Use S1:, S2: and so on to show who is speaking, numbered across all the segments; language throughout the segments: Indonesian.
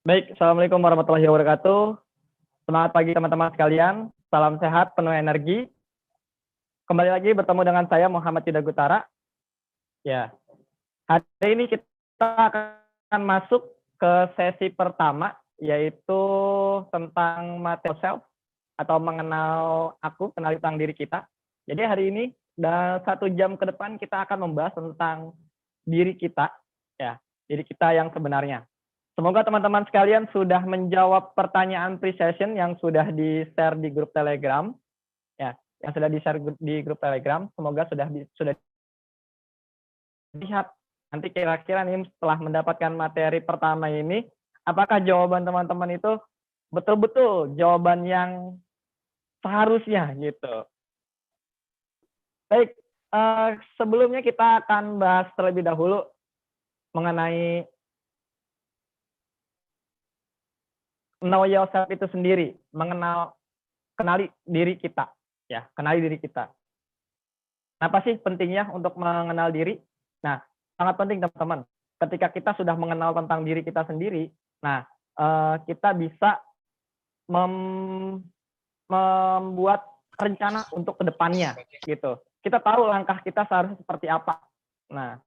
S1: Baik, Assalamualaikum warahmatullahi wabarakatuh. Selamat pagi teman-teman sekalian. Salam sehat, penuh energi. Kembali lagi bertemu dengan saya Muhammad Yuda Gutara. Ya, hari ini kita akan masuk ke sesi pertama, yaitu tentang materi self atau mengenal aku, kenal tentang diri kita. Jadi hari ini dan 1 jam ke depan kita akan membahas tentang diri kita, ya, diri kita yang sebenarnya. Semoga teman-teman sekalian sudah menjawab pertanyaan pre-session yang sudah di-share di grup Telegram, ya, yang sudah di-share di grup Telegram. Semoga sudah lihat nanti kira-kira nih setelah mendapatkan materi pertama ini, apakah jawaban teman-teman itu betul-betul jawaban yang seharusnya gitu. Baik, sebelumnya kita akan bahas terlebih dahulu mengenai know yourself itu sendiri, kenali diri kita, ya, kenali diri kita. Apa sih pentingnya untuk mengenal diri? Nah, sangat penting teman-teman. Ketika kita sudah mengenal tentang diri kita sendiri, nah, kita bisa membuat rencana untuk kedepannya, gitu. Kita tahu langkah kita seharusnya seperti apa. Nah,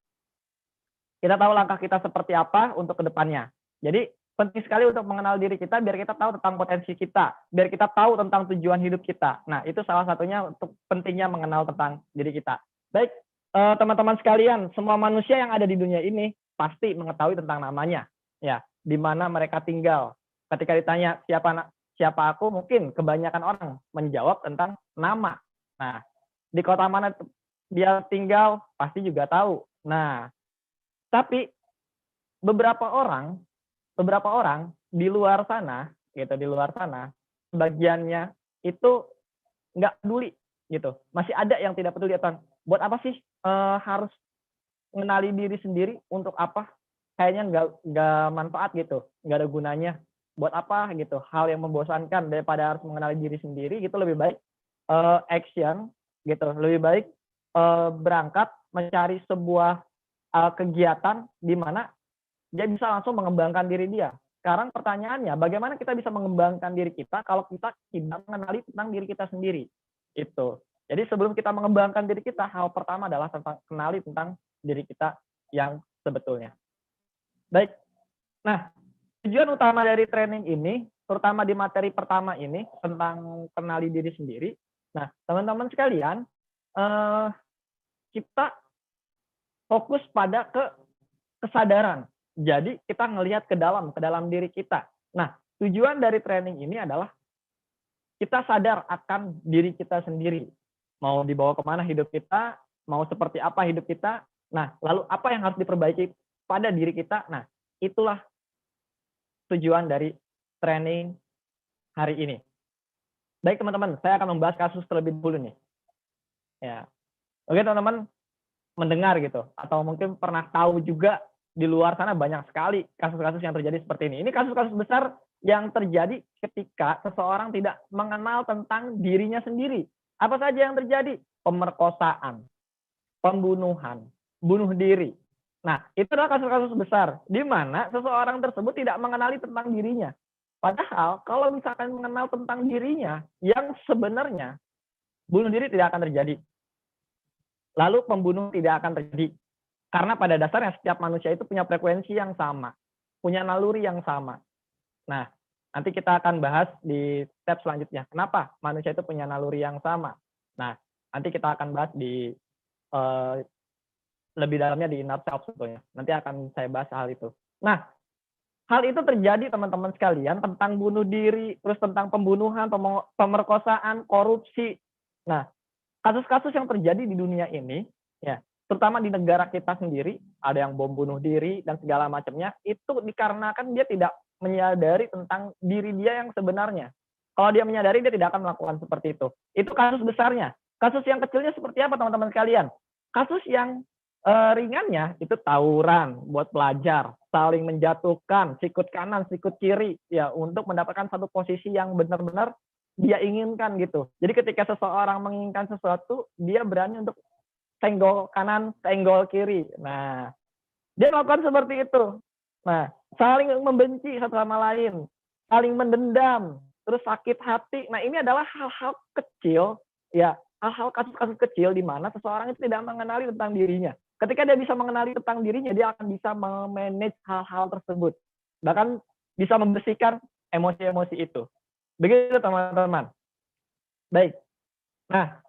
S1: kita tahu langkah kita seperti apa untuk kedepannya. Jadi penting sekali untuk mengenal diri kita biar kita tahu tentang potensi kita, biar kita tahu tentang tujuan hidup kita. Nah, itu salah satunya untuk pentingnya mengenal tentang diri kita. Baik, teman-teman sekalian, semua manusia yang ada di dunia ini pasti mengetahui tentang namanya, ya, di mana mereka tinggal. Ketika ditanya siapa aku, mungkin kebanyakan orang menjawab tentang nama. Nah, di kota mana dia tinggal pasti juga tahu. Nah, tapi beberapa orang di luar sana, gitu, di luar sana, sebagiannya itu nggak peduli, gitu. Masih ada yang tidak peduli tentang buat apa sih harus mengenali diri sendiri, untuk apa? Kayaknya nggak manfaat gitu, nggak ada gunanya. Buat apa gitu? Hal yang membosankan daripada harus mengenali diri sendiri, gitu lebih baik action, gitu. Lebih baik berangkat mencari sebuah kegiatan di mana dia bisa langsung mengembangkan diri dia. Sekarang pertanyaannya, bagaimana kita bisa mengembangkan diri kita kalau kita tidak mengenali tentang diri kita sendiri? Itu. Jadi sebelum kita mengembangkan diri kita, hal pertama adalah kenali tentang diri kita yang sebetulnya. Baik. Nah, tujuan utama dari training ini, terutama di materi pertama ini tentang kenali diri sendiri. Nah, teman-teman sekalian, kita fokus pada kesadaran. Jadi kita ngelihat ke dalam diri kita. Nah, tujuan dari training ini adalah kita sadar akan diri kita sendiri. Mau dibawa kemana hidup kita, mau seperti apa hidup kita. Nah, lalu apa yang harus diperbaiki pada diri kita. Nah, itulah tujuan dari training hari ini. Baik teman-teman, saya akan membahas kasus terlebih dahulu nih. Ya, oke teman-teman, mendengar gitu, atau mungkin pernah tahu juga di luar sana banyak sekali kasus-kasus yang terjadi seperti ini. Ini kasus-kasus besar yang terjadi ketika seseorang tidak mengenal tentang dirinya sendiri. Apa saja yang terjadi? Pemerkosaan, pembunuhan, bunuh diri. Nah, itu adalah kasus-kasus besar di mana seseorang tersebut tidak mengenali tentang dirinya. Padahal kalau misalkan mengenal tentang dirinya yang sebenarnya, bunuh diri tidak akan terjadi. Lalu pembunuh tidak akan terjadi. Karena pada dasarnya setiap manusia itu punya frekuensi yang sama, punya naluri yang sama. Nah, nanti kita akan bahas di step selanjutnya. Kenapa manusia itu punya naluri yang sama? Nah, nanti kita akan bahas di lebih dalamnya di inner self sebetulnya. Nanti akan saya bahas hal itu. Nah, hal itu terjadi teman-teman sekalian tentang bunuh diri, terus tentang pembunuhan, pemerkosaan, korupsi. Nah, kasus-kasus yang terjadi di dunia ini, ya, terutama di negara kita sendiri, ada yang bom bunuh diri dan segala macamnya, itu dikarenakan dia tidak menyadari tentang diri dia yang sebenarnya. Kalau dia menyadari, dia tidak akan melakukan seperti itu. Itu kasus besarnya. Kasus yang kecilnya seperti apa teman-teman sekalian? Kasus yang ringannya itu tawuran buat pelajar, saling menjatuhkan, sikut kanan, sikut kiri, ya, untuk mendapatkan satu posisi yang benar-benar dia inginkan gitu. Jadi ketika seseorang menginginkan sesuatu, dia berani untuk senggol kanan, senggol kiri. Nah, dia melakukan seperti itu. Nah, saling membenci satu sama lain, saling mendendam, terus sakit hati. Nah, ini adalah hal-hal kecil, ya, hal-hal kasus-kasus kecil di mana seseorang itu tidak mengenali tentang dirinya. Ketika dia bisa mengenali tentang dirinya, dia akan bisa memanage hal-hal tersebut. Bahkan bisa membersihkan emosi-emosi itu. Begitu, teman-teman. Baik. Nah,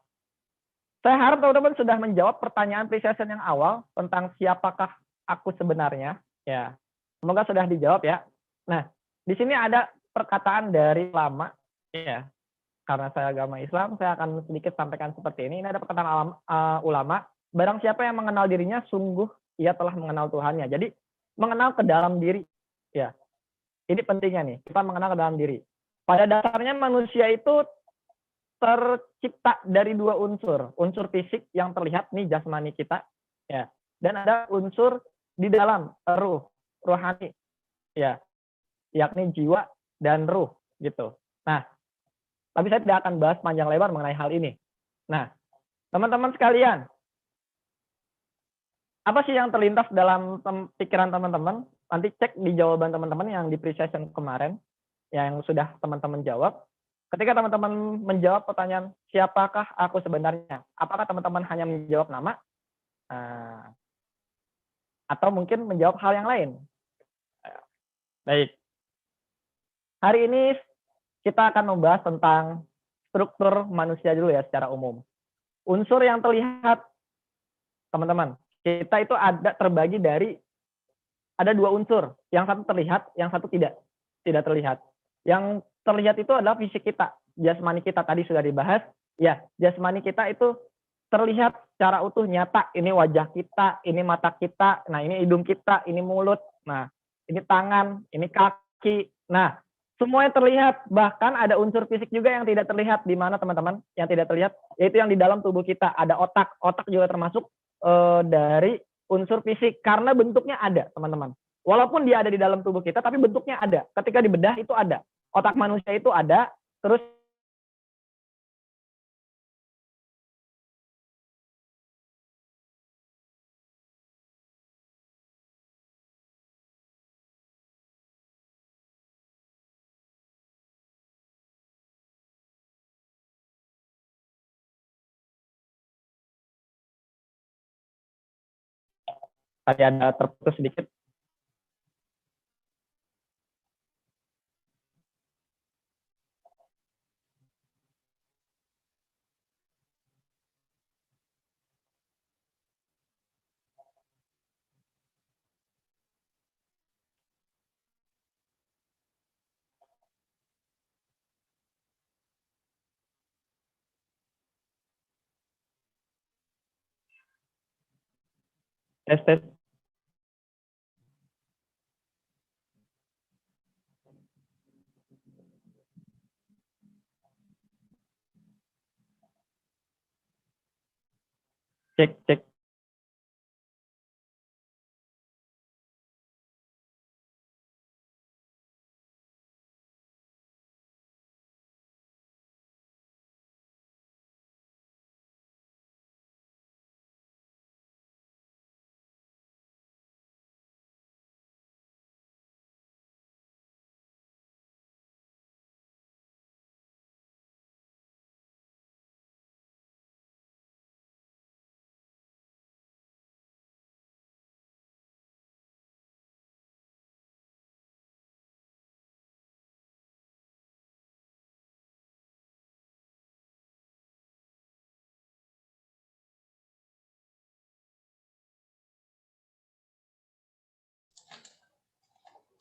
S1: saya harap teman-teman sudah menjawab pertanyaan pre-session yang awal tentang siapakah aku sebenarnya. Ya, semoga sudah dijawab ya. Nah, di sini ada perkataan dari ulama, ya. Karena saya agama Islam, saya akan sedikit sampaikan seperti ini. Ini ada perkataan ulama, barang siapa yang mengenal dirinya, sungguh ia telah mengenal Tuhannya. Jadi, mengenal ke dalam diri. Ya, ini pentingnya nih, kita mengenal ke dalam diri. Pada dasarnya manusia itu tercipta dari dua unsur fisik yang terlihat nih jasmani kita, ya, dan ada unsur di dalam rohani, ya, yakni jiwa dan ruh gitu. Nah, tapi saya tidak akan bahas panjang lebar mengenai hal ini. Nah, teman-teman sekalian, apa sih yang terlintas dalam pikiran teman-teman? Nanti cek di jawaban teman-teman yang di pre-session kemarin, yang sudah teman-teman jawab. Ketika teman-teman menjawab pertanyaan, siapakah aku sebenarnya? Apakah teman-teman hanya menjawab nama? Atau mungkin menjawab hal yang lain? Baik. Hari ini kita akan membahas tentang struktur manusia dulu ya secara umum. Unsur yang terlihat, teman-teman, kita itu terbagi dari, ada dua unsur. Yang satu terlihat, yang satu tidak terlihat. Yang terlihat itu adalah fisik kita, jasmani kita, tadi sudah dibahas. Ya, jasmani kita itu terlihat secara utuh, nyata. Ini wajah kita, ini mata kita, nah ini hidung kita, ini mulut, nah ini tangan, ini kaki. Nah, semuanya terlihat. Bahkan ada unsur fisik juga yang tidak terlihat. Di mana, teman-teman? Yang tidak terlihat, yaitu yang di dalam tubuh kita. Ada otak. Otak juga termasuk dari unsur fisik, karena bentuknya ada, teman-teman. Walaupun dia ada di dalam tubuh kita, tapi bentuknya ada. Ketika dibedah itu ada. Otak manusia itu ada, terus tadi ada terputus sedikit. Tes, tes. Cek, cek.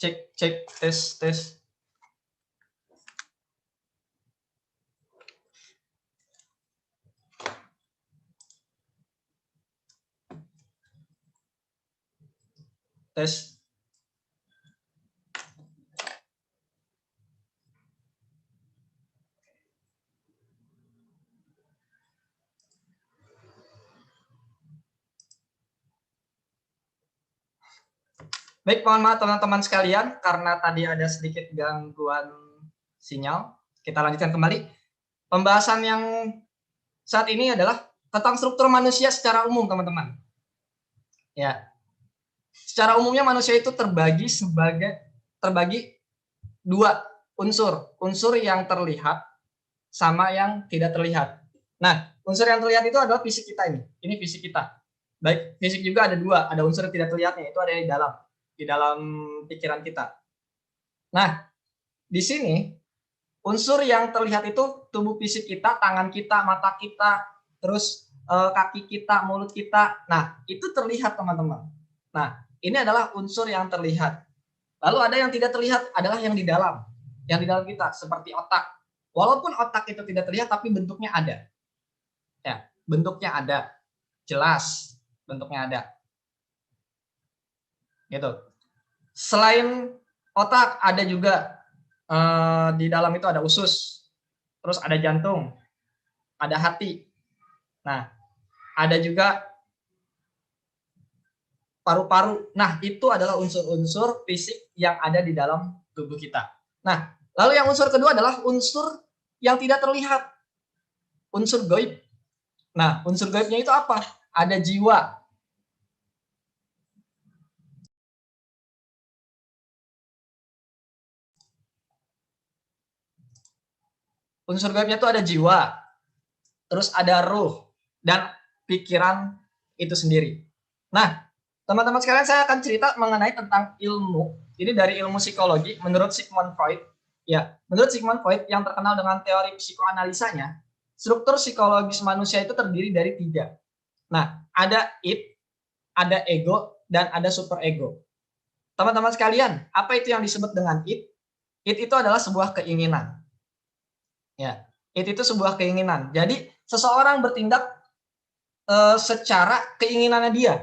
S2: Cek, cek, tes, tes. Tes. Baik, mohon maaf teman-teman sekalian, karena tadi ada sedikit gangguan sinyal. Kita lanjutkan kembali. Pembahasan yang saat ini adalah tentang struktur manusia secara umum, teman-teman. Ya. Secara umumnya manusia itu terbagi dua unsur, unsur yang terlihat sama yang tidak terlihat. Nah, unsur yang terlihat itu adalah fisik kita ini fisik kita. Baik, fisik juga ada dua, ada unsur yang tidak terlihatnya, itu ada di dalam pikiran kita. Nah, di sini unsur yang terlihat itu tubuh fisik kita, tangan kita, mata kita, terus kaki kita, mulut kita. Nah, itu terlihat teman-teman. Nah, ini adalah unsur yang terlihat. Lalu ada yang tidak terlihat adalah yang di dalam kita seperti otak. Walaupun otak itu tidak terlihat tapi bentuknya ada. Ya, bentuknya ada. Jelas bentuknya ada. Gitu. Selain otak ada juga di dalam itu ada usus. Terus ada jantung. Ada hati. Nah, ada juga paru-paru. Nah, itu adalah unsur-unsur fisik yang ada di dalam tubuh kita. Nah, lalu yang unsur kedua adalah unsur yang tidak terlihat. Unsur gaib. Nah, unsur gaibnya itu apa? Ada jiwa. Unsur gaibnya itu ada jiwa. Terus ada ruh dan pikiran itu sendiri. Nah, teman-teman sekalian, saya akan cerita mengenai tentang ilmu. Ini dari ilmu psikologi menurut Sigmund Freud. Ya, menurut Sigmund Freud yang terkenal dengan teori psikoanalisanya, struktur psikologis manusia itu terdiri dari 3. Nah, ada id, ada ego, dan ada superego. Teman-teman sekalian, apa itu yang disebut dengan id? Id itu adalah sebuah keinginan. Ya, id itu sebuah keinginan. Jadi, seseorang bertindak secara keinginannya dia,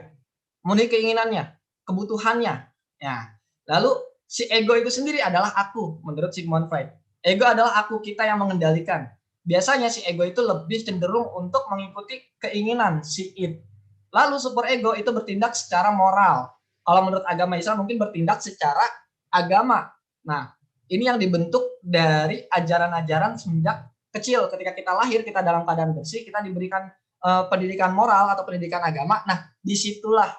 S2: memenuhi keinginannya, kebutuhannya. Ya. Lalu si ego itu sendiri adalah aku menurut Sigmund Freud. Ego adalah aku kita yang mengendalikan. Biasanya si ego itu lebih cenderung untuk mengikuti keinginan si id. Lalu superego itu bertindak secara moral. Kalau menurut agama Islam mungkin bertindak secara agama. Nah, ini yang dibentuk dari ajaran-ajaran semenjak kecil. Ketika kita lahir, kita dalam keadaan bersih, kita diberikan pendidikan moral atau pendidikan agama. Nah, disitulah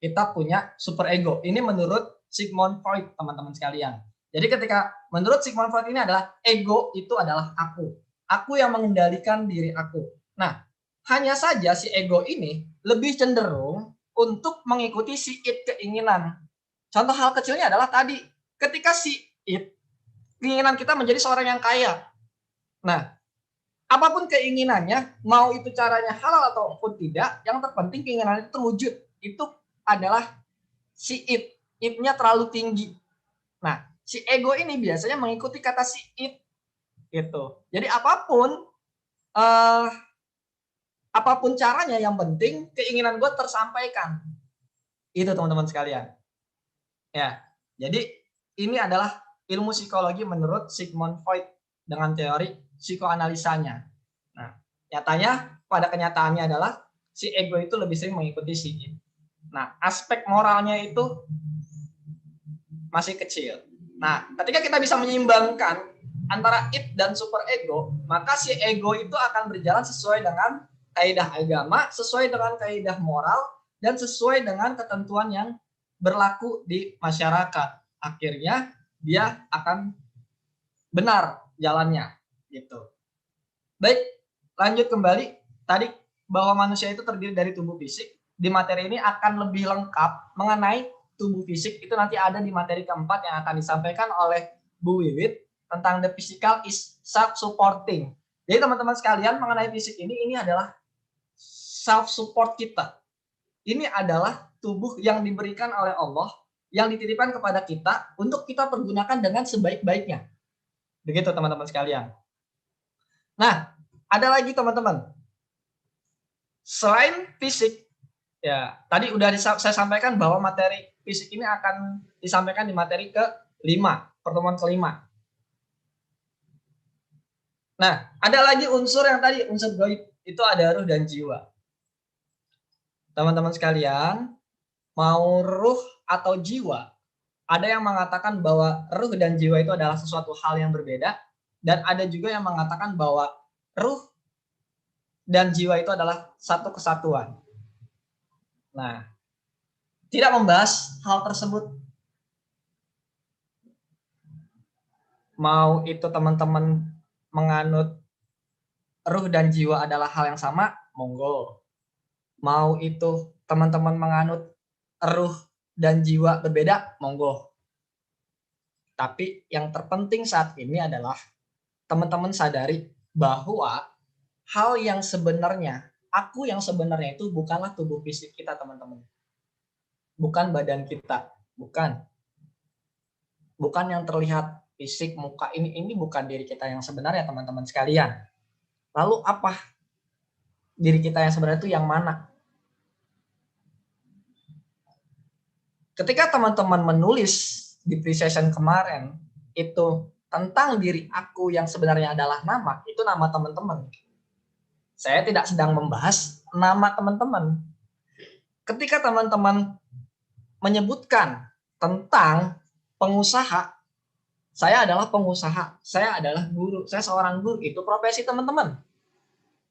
S2: kita punya superego. Ini menurut Sigmund Freud, teman-teman sekalian. Jadi ketika menurut Sigmund Freud ini adalah ego itu adalah aku. Aku yang mengendalikan diri aku. Nah, hanya saja si ego ini lebih cenderung untuk mengikuti si id keinginan. Contoh hal kecilnya adalah tadi, ketika si id, keinginan kita menjadi seorang yang kaya. Nah, apapun keinginannya, mau itu caranya halal ataupun tidak, yang terpenting keinginan itu terwujud. Itu adalah si id. Id-nya terlalu tinggi. Nah, si ego ini biasanya mengikuti kata si id. Gitu. Jadi apapun caranya, yang penting keinginan gue tersampaikan. Itu teman-teman sekalian. Ya, jadi ini adalah ilmu psikologi menurut Sigmund Freud dengan teori psikoanalisanya. Nah, nyatanya pada kenyataannya adalah si ego itu lebih sering mengikuti si id. Nah, aspek moralnya itu masih kecil. Nah, ketika kita bisa menyeimbangkan antara id dan superego, maka si ego itu akan berjalan sesuai dengan kaidah agama, sesuai dengan kaidah moral, dan sesuai dengan ketentuan yang berlaku di masyarakat. Akhirnya dia akan benar jalannya, gitu. Baik, lanjut kembali. Tadi bahwa manusia itu terdiri dari tubuh fisik. Di materi ini akan lebih lengkap mengenai tubuh fisik. Itu nanti ada di materi keempat yang akan disampaikan oleh Bu Wiwit tentang the physical is self-supporting. Jadi teman-teman sekalian, mengenai fisik ini adalah self-support kita. Ini adalah tubuh yang diberikan oleh Allah, yang dititipkan kepada kita untuk kita pergunakan dengan sebaik-baiknya. Begitu teman-teman sekalian. Nah, ada lagi teman-teman. Selain fisik, ya tadi udah saya sampaikan bahwa materi fisik ini akan disampaikan di materi ke-5, pertemuan ke-5. Nah, ada lagi unsur yang tadi, unsur gaib, itu ada ruh dan jiwa. Teman-teman sekalian, mau ruh atau jiwa, ada yang mengatakan bahwa ruh dan jiwa itu adalah sesuatu hal yang berbeda, dan ada juga yang mengatakan bahwa ruh dan jiwa itu adalah satu kesatuan. Nah, tidak membahas hal tersebut. Mau itu teman-teman menganut ruh dan jiwa adalah hal yang sama, monggo. Mau itu teman-teman menganut ruh dan jiwa berbeda, monggo. Tapi yang terpenting saat ini adalah teman-teman sadari bahwa hal yang sebenarnya, aku yang sebenarnya itu bukanlah tubuh fisik kita, teman-teman. Bukan badan kita, bukan. Bukan yang terlihat fisik, muka, ini bukan diri kita yang sebenarnya, teman-teman sekalian. Lalu apa diri kita yang sebenarnya itu yang mana? Ketika teman-teman menulis di pre-session kemarin itu tentang diri aku yang sebenarnya adalah nama, itu nama teman-teman. Saya tidak sedang membahas nama teman-teman. Ketika teman-teman menyebutkan tentang pengusaha, saya adalah pengusaha, saya adalah guru, saya seorang guru, itu profesi teman-teman.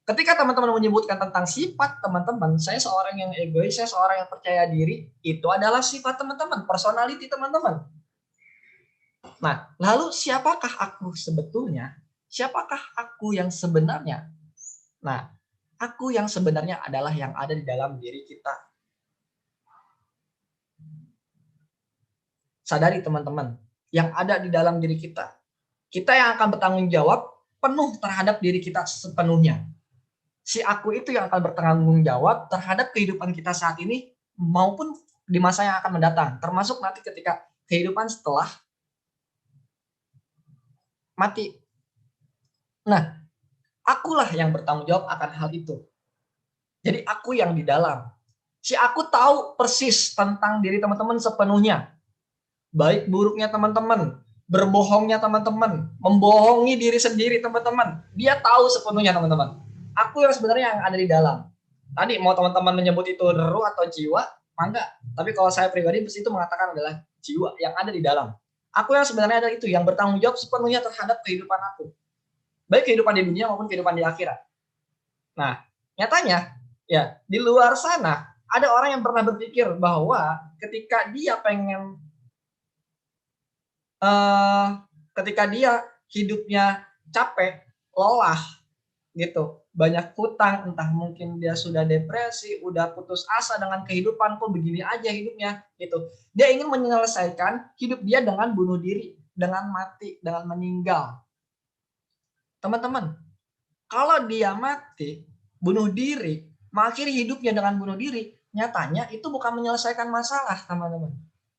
S2: Ketika teman-teman menyebutkan tentang sifat teman-teman, saya seorang yang egois, saya seorang yang percaya diri, itu adalah sifat teman-teman, personality teman-teman. Nah, lalu siapakah aku sebetulnya? Siapakah aku yang sebenarnya? Nah, aku yang sebenarnya adalah yang ada di dalam diri kita. Sadari teman-teman, yang ada di dalam diri kita. Kita yang akan bertanggung jawab penuh terhadap diri kita sepenuhnya. Si aku itu yang akan bertanggung jawab terhadap kehidupan kita saat ini maupun di masa yang akan mendatang. Termasuk nanti ketika kehidupan setelah mati. Nah, akulah yang bertanggung jawab akan hal itu. Jadi aku yang di dalam. Si aku tahu persis tentang diri teman-teman sepenuhnya. Baik buruknya teman-teman, berbohongnya teman-teman, membohongi diri sendiri teman-teman. Dia tahu sepenuhnya teman-teman. Aku yang sebenarnya yang ada di dalam. Tadi mau teman-teman menyebut itu ruh atau jiwa, mangga. Tapi kalau saya pribadi itu mengatakan adalah jiwa yang ada di dalam. Aku yang sebenarnya ada itu, yang bertanggung jawab sepenuhnya terhadap kehidupan aku. Baik kehidupan di dunia maupun kehidupan di akhirat. Nah, nyatanya ya di luar sana ada orang yang pernah berpikir bahwa ketika dia pengen ketika dia hidupnya capek, lelah gitu, banyak hutang, entah mungkin dia sudah depresi, udah putus asa dengan kehidupan, kok begini aja hidupnya gitu. Dia ingin menyelesaikan hidup dia dengan bunuh diri, dengan mati, dengan meninggal. Teman-teman, kalau dia mati, bunuh diri, mengakhiri hidupnya dengan bunuh diri, nyatanya itu bukan menyelesaikan masalah, teman-teman.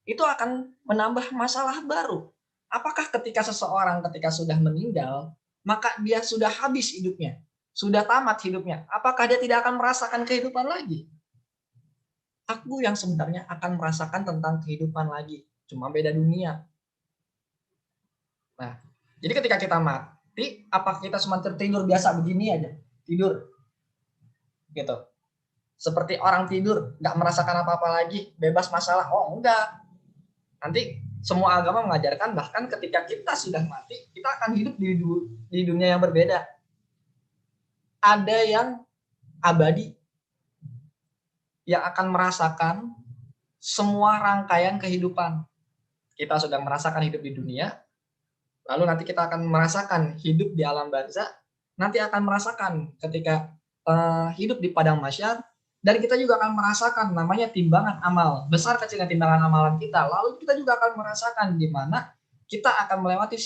S2: Itu akan menambah masalah baru. Apakah ketika seseorang ketika sudah meninggal, maka dia sudah habis hidupnya, sudah tamat hidupnya? Apakah dia tidak akan merasakan kehidupan lagi? Aku yang sebenarnya akan merasakan tentang kehidupan lagi, cuma beda dunia. Nah, jadi ketika kita mati, apa kita cuma tertidur biasa begini aja? Tidur. Gitu. Seperti orang tidur, nggak merasakan apa-apa lagi, bebas masalah. Oh, enggak. Nanti semua agama mengajarkan bahkan ketika kita sudah mati, kita akan hidup di dunia yang berbeda. Ada yang abadi, yang akan merasakan semua rangkaian kehidupan. Kita sudah merasakan hidup di dunia, lalu nanti kita akan merasakan hidup di alam barzakh, nanti akan merasakan ketika hidup di padang mahsyar, dan kita juga akan merasakan namanya timbangan amal, besar kecilnya timbangan amalan kita. Lalu kita juga akan merasakan di mana kita akan melewati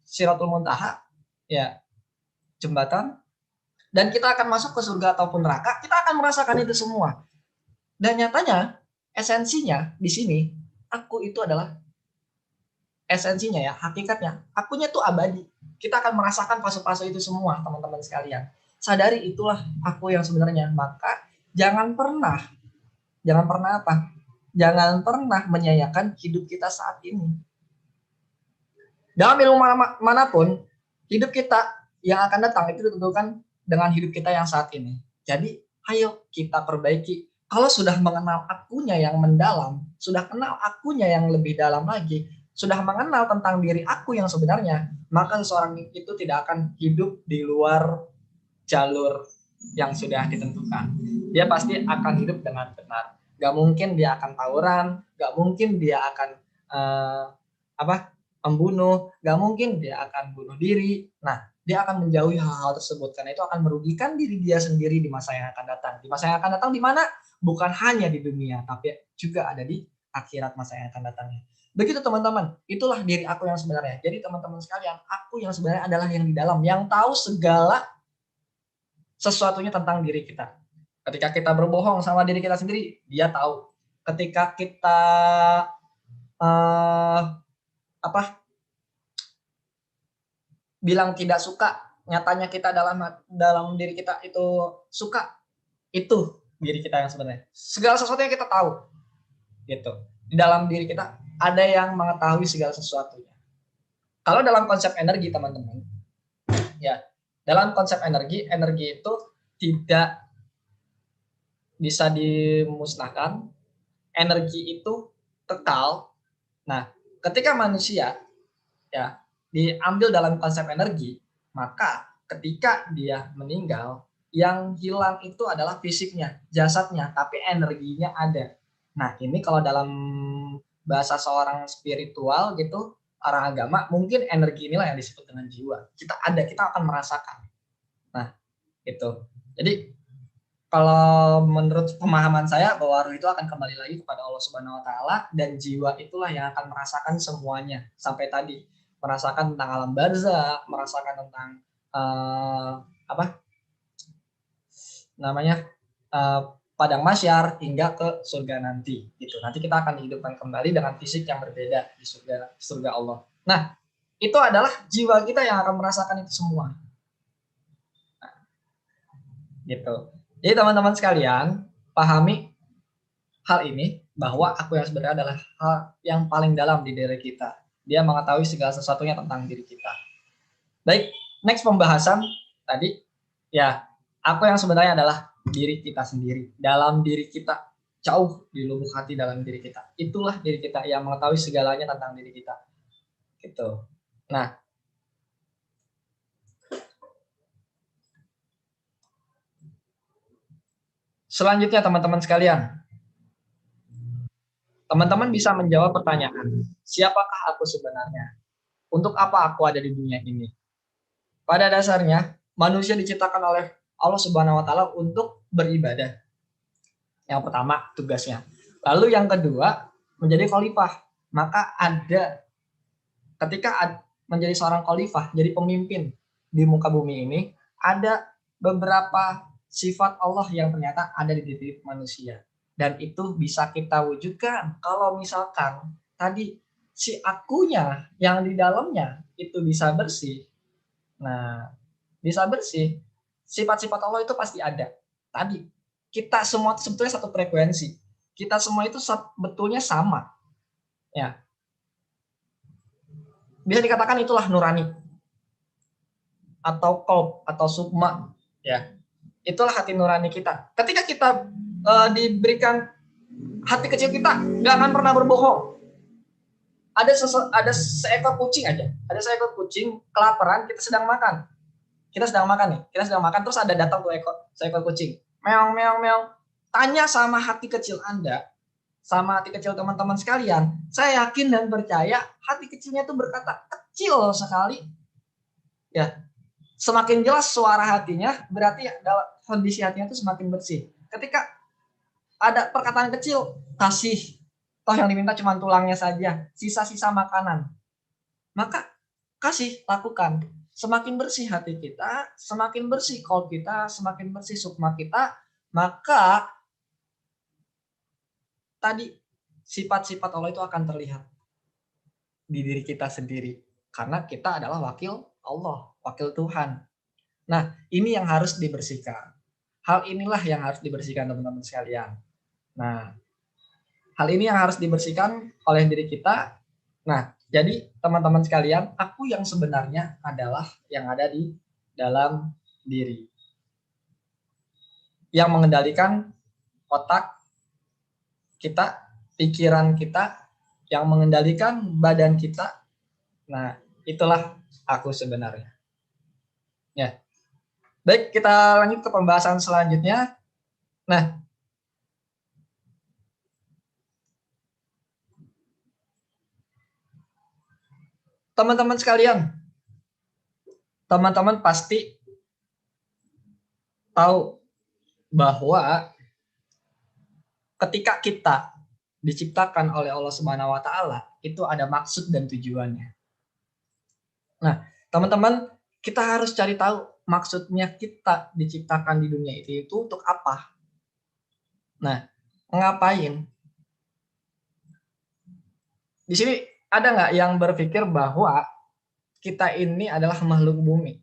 S2: Siratul Muntaha, ya, jembatan, dan kita akan masuk ke surga ataupun neraka. Kita akan merasakan itu semua. Dan nyatanya esensinya di sini, aku itu adalah esensinya ya, hakikatnya, akunya tuh abadi. Kita akan merasakan fase-fase itu semua, teman-teman sekalian. Sadari itulah aku yang sebenarnya. Maka jangan pernah apa? Jangan pernah menyia-nyiakan hidup kita saat ini. Dalam ilmu manapun, hidup kita yang akan datang itu ditentukan dengan hidup kita yang saat ini. Jadi, ayo kita perbaiki. Kalau sudah mengenal akunya yang mendalam, sudah kenal akunya yang lebih dalam lagi, sudah mengenal tentang diri aku yang sebenarnya, maka seseorang itu tidak akan hidup di luar jalur yang sudah ditentukan. Dia pasti akan hidup dengan benar. Gak mungkin dia akan tawuran, gak mungkin dia akan membunuh, gak mungkin dia akan bunuh diri. Nah, dia akan menjauhi hal-hal tersebut karena itu akan merugikan diri dia sendiri di masa yang akan datang. Di masa yang akan datang di mana? Bukan hanya di dunia, tapi juga ada di akhirat masa yang akan datangnya. Begitu teman-teman, itulah diri aku yang sebenarnya. Jadi teman-teman sekalian, aku yang sebenarnya adalah yang di dalam, yang tahu segala sesuatunya tentang diri kita. Ketika kita berbohong sama diri kita sendiri, dia tahu. Ketika kita bilang tidak suka, nyatanya kita dalam diri kita itu suka, itu diri kita yang sebenarnya. Segala sesuatu yang kita tahu, gitu. Di dalam diri kita ada yang mengetahui segala sesuatunya. Kalau dalam konsep energi teman-teman, ya dalam konsep energi itu tidak bisa dimusnahkan. Energi itu kekal. Nah, ketika manusia ya diambil dalam konsep energi, maka ketika dia meninggal, yang hilang itu adalah fisiknya, jasadnya, tapi energinya ada. Nah, ini kalau dalam bahasa seorang spiritual gitu, orang agama, mungkin energi inilah yang disebut dengan jiwa. Kita akan merasakan. Nah, itu. Jadi kalau menurut pemahaman saya bahwa ruh itu akan kembali lagi kepada Allah Subhanahu wa taala dan jiwa itulah yang akan merasakan semuanya sampai tadi merasakan tentang alam barzakh, merasakan tentang padang mahsyar hingga ke surga nanti gitu. Nanti kita akan dihidupkan kembali dengan fisik yang berbeda di surga Allah. Nah, itu adalah jiwa kita yang akan merasakan itu semua. Nah, gitu. Jadi teman-teman sekalian, pahami hal ini bahwa aku yang sebenarnya adalah hal yang paling dalam di diri kita. Dia mengetahui segala sesuatunya tentang diri kita. Baik, next pembahasan tadi ya, aku yang sebenarnya adalah diri kita sendiri. Dalam diri kita, jauh di lubuk hati dalam diri kita. Itulah diri kita yang mengetahui segalanya tentang diri kita. Gitu. Nah, selanjutnya teman-teman sekalian, teman-teman bisa menjawab pertanyaan, siapakah aku sebenarnya? Untuk apa aku ada di dunia ini? Pada dasarnya, manusia diciptakan oleh Allah Subhanahu wa taala untuk beribadah. Yang pertama, tugasnya. Lalu yang kedua, menjadi khalifah. Maka ketika menjadi seorang khalifah, jadi pemimpin di muka bumi ini, ada beberapa sifat Allah yang ternyata ada di diri manusia. Dan itu bisa kita wujudkan kalau misalkan tadi si akunya yang di dalamnya itu bisa bersih. Nah, bisa bersih, sifat-sifat Allah itu pasti ada. Tadi kita semua sebetulnya satu frekuensi. Kita semua itu sebetulnya sama. Ya. Bisa dikatakan itulah nurani atau qalb atau sukma, ya. Itulah hati nurani kita. Ketika kita diberikan hati kecil kita, nggak akan pernah berbohong. Ada seekor kucing aja, ada seekor kucing kelaparan, kita sedang makan nih, terus ada datang tuh seekor kucing, meong meong meong. Tanya sama hati kecil Anda, sama hati kecil teman-teman sekalian, saya yakin dan percaya hati kecilnya itu berkata, kecil sekali, ya. Semakin jelas suara hatinya, berarti kondisi hatinya itu semakin bersih. Ketika ada perkataan kecil, kasih, toh yang diminta cuma tulangnya saja, sisa-sisa makanan, maka kasih, lakukan. Semakin bersih hati kita, semakin bersih qalb kita, semakin bersih sukma kita, maka tadi sifat-sifat Allah itu akan terlihat di diri kita sendiri. Karena kita adalah wakil Allah, wakil Tuhan. Nah, ini yang harus dibersihkan. Hal inilah yang harus dibersihkan teman-teman sekalian. Nah, hal ini yang harus dibersihkan oleh diri kita. Nah, jadi teman-teman sekalian, aku yang sebenarnya adalah yang ada di dalam diri. Yang mengendalikan otak kita, pikiran kita, yang mengendalikan badan kita. Nah, itulah aku sebenarnya. Ya. Baik, kita lanjut ke pembahasan selanjutnya. Nah, teman-teman sekalian, teman-teman pasti tahu bahwa ketika kita diciptakan oleh Allah Subhanahu wa taala, itu ada maksud dan tujuannya. Nah, teman-teman, kita harus cari tahu maksudnya kita diciptakan di dunia itu untuk apa. Nah, ngapain? Di sini ada nggak yang berpikir bahwa kita ini adalah makhluk bumi?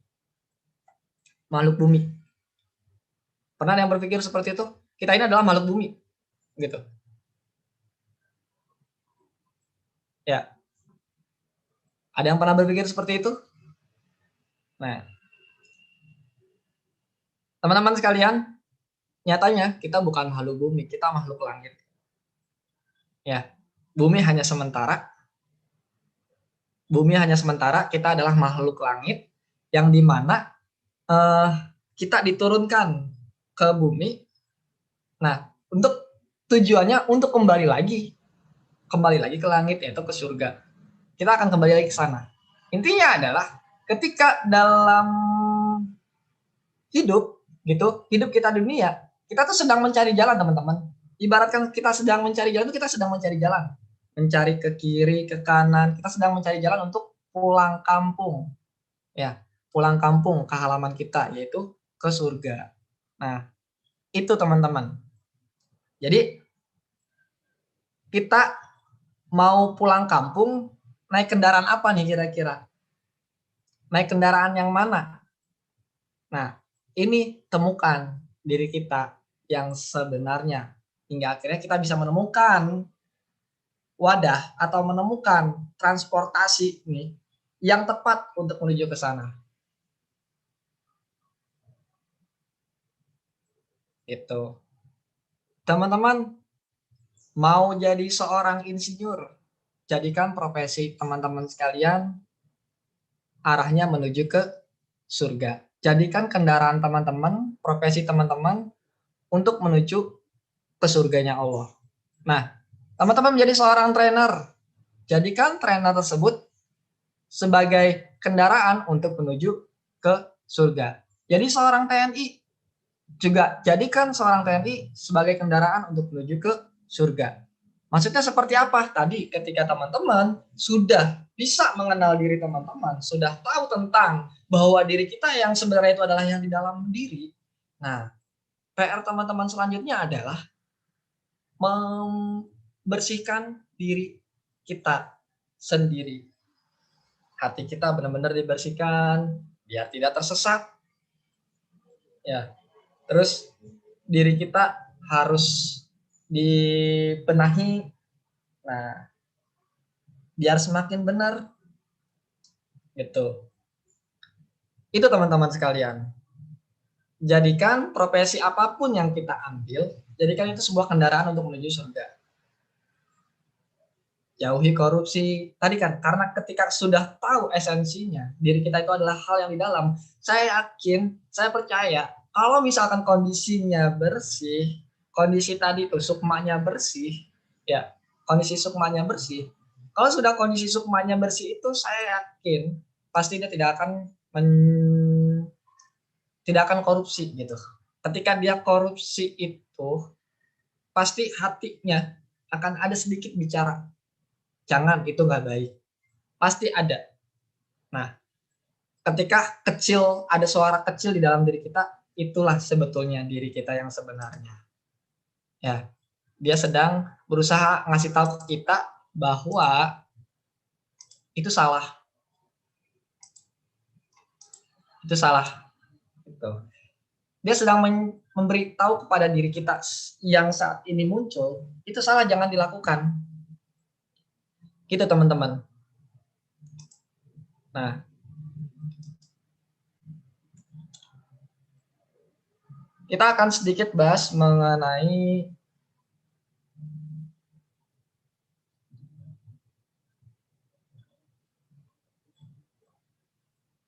S2: Makhluk bumi. Pernah ada yang berpikir seperti itu? Kita ini adalah makhluk bumi, gitu. Ya. Ada yang pernah berpikir seperti itu? Nah, teman-teman sekalian, nyatanya kita bukan makhluk bumi, kita makhluk langit. Ya, bumi hanya sementara. Bumi hanya sementara, kita adalah makhluk langit yang dimana kita diturunkan ke bumi. Nah, untuk tujuannya untuk kembali lagi ke langit, yaitu ke surga. Kita akan kembali lagi ke sana. Intinya adalah ketika dalam hidup kita di dunia, kita tuh sedang mencari jalan, teman-teman. Ibaratkan kita sedang mencari jalan, itu kita sedang mencari jalan. Mencari ke kiri, ke kanan, kita sedang mencari jalan untuk pulang kampung. Ya, pulang kampung ke halaman kita, yaitu ke surga. Nah, itu teman-teman. Jadi, kita mau pulang kampung, naik kendaraan apa nih kira-kira? Naik kendaraan yang mana? Nah, ini temukan diri kita yang sebenarnya. Hingga akhirnya kita bisa menemukan wadah atau menemukan transportasi nih yang tepat untuk menuju ke sana. Itu. Teman-teman, mau jadi seorang insinyur, jadikan profesi teman-teman sekalian arahnya menuju ke surga. Jadikan kendaraan teman-teman, profesi teman-teman untuk menuju ke surganya Allah. Nah, teman-teman menjadi seorang trainer. Jadikan trainer tersebut sebagai kendaraan untuk menuju ke surga. Jadi seorang TNI juga jadikan seorang TNI sebagai kendaraan untuk menuju ke surga. Maksudnya seperti apa? Tadi ketika teman-teman sudah bisa mengenal diri teman-teman, sudah tahu tentang bahwa diri kita yang sebenarnya itu adalah yang di dalam diri. Nah, PR teman-teman selanjutnya adalah membersihkan diri kita sendiri. Hati kita benar-benar dibersihkan biar tidak tersesat. Ya. Terus diri kita harus dibenahi. Nah, biar semakin benar. Gitu. Itu teman-teman sekalian. Jadikan profesi apapun yang kita ambil, jadikan itu sebuah kendaraan untuk menuju surga. Jauhi korupsi. Tadi kan, karena ketika sudah tahu esensinya, diri kita itu adalah hal yang di dalam. Saya yakin, saya percaya, kalau misalkan kondisinya bersih, kondisi tadi tuh sukmanya bersih, ya, kondisi sukmanya bersih. Kalau sudah kondisi sukmanya bersih itu, saya yakin pasti dia tidak akan korupsi gitu. Ketika dia korupsi itu, pasti hatinya akan ada sedikit bicara. Jangan, itu nggak baik. Pasti ada. Nah, ketika ada suara kecil di dalam diri kita, itulah sebetulnya diri kita yang sebenarnya. Ya, dia sedang berusaha ngasih tahu ke kita bahwa itu salah. Itu salah. Gitu. Dia sedang memberitahu kepada diri kita yang saat ini muncul, itu salah, jangan dilakukan. Gitu teman-teman. Nah, kita akan sedikit bahas mengenai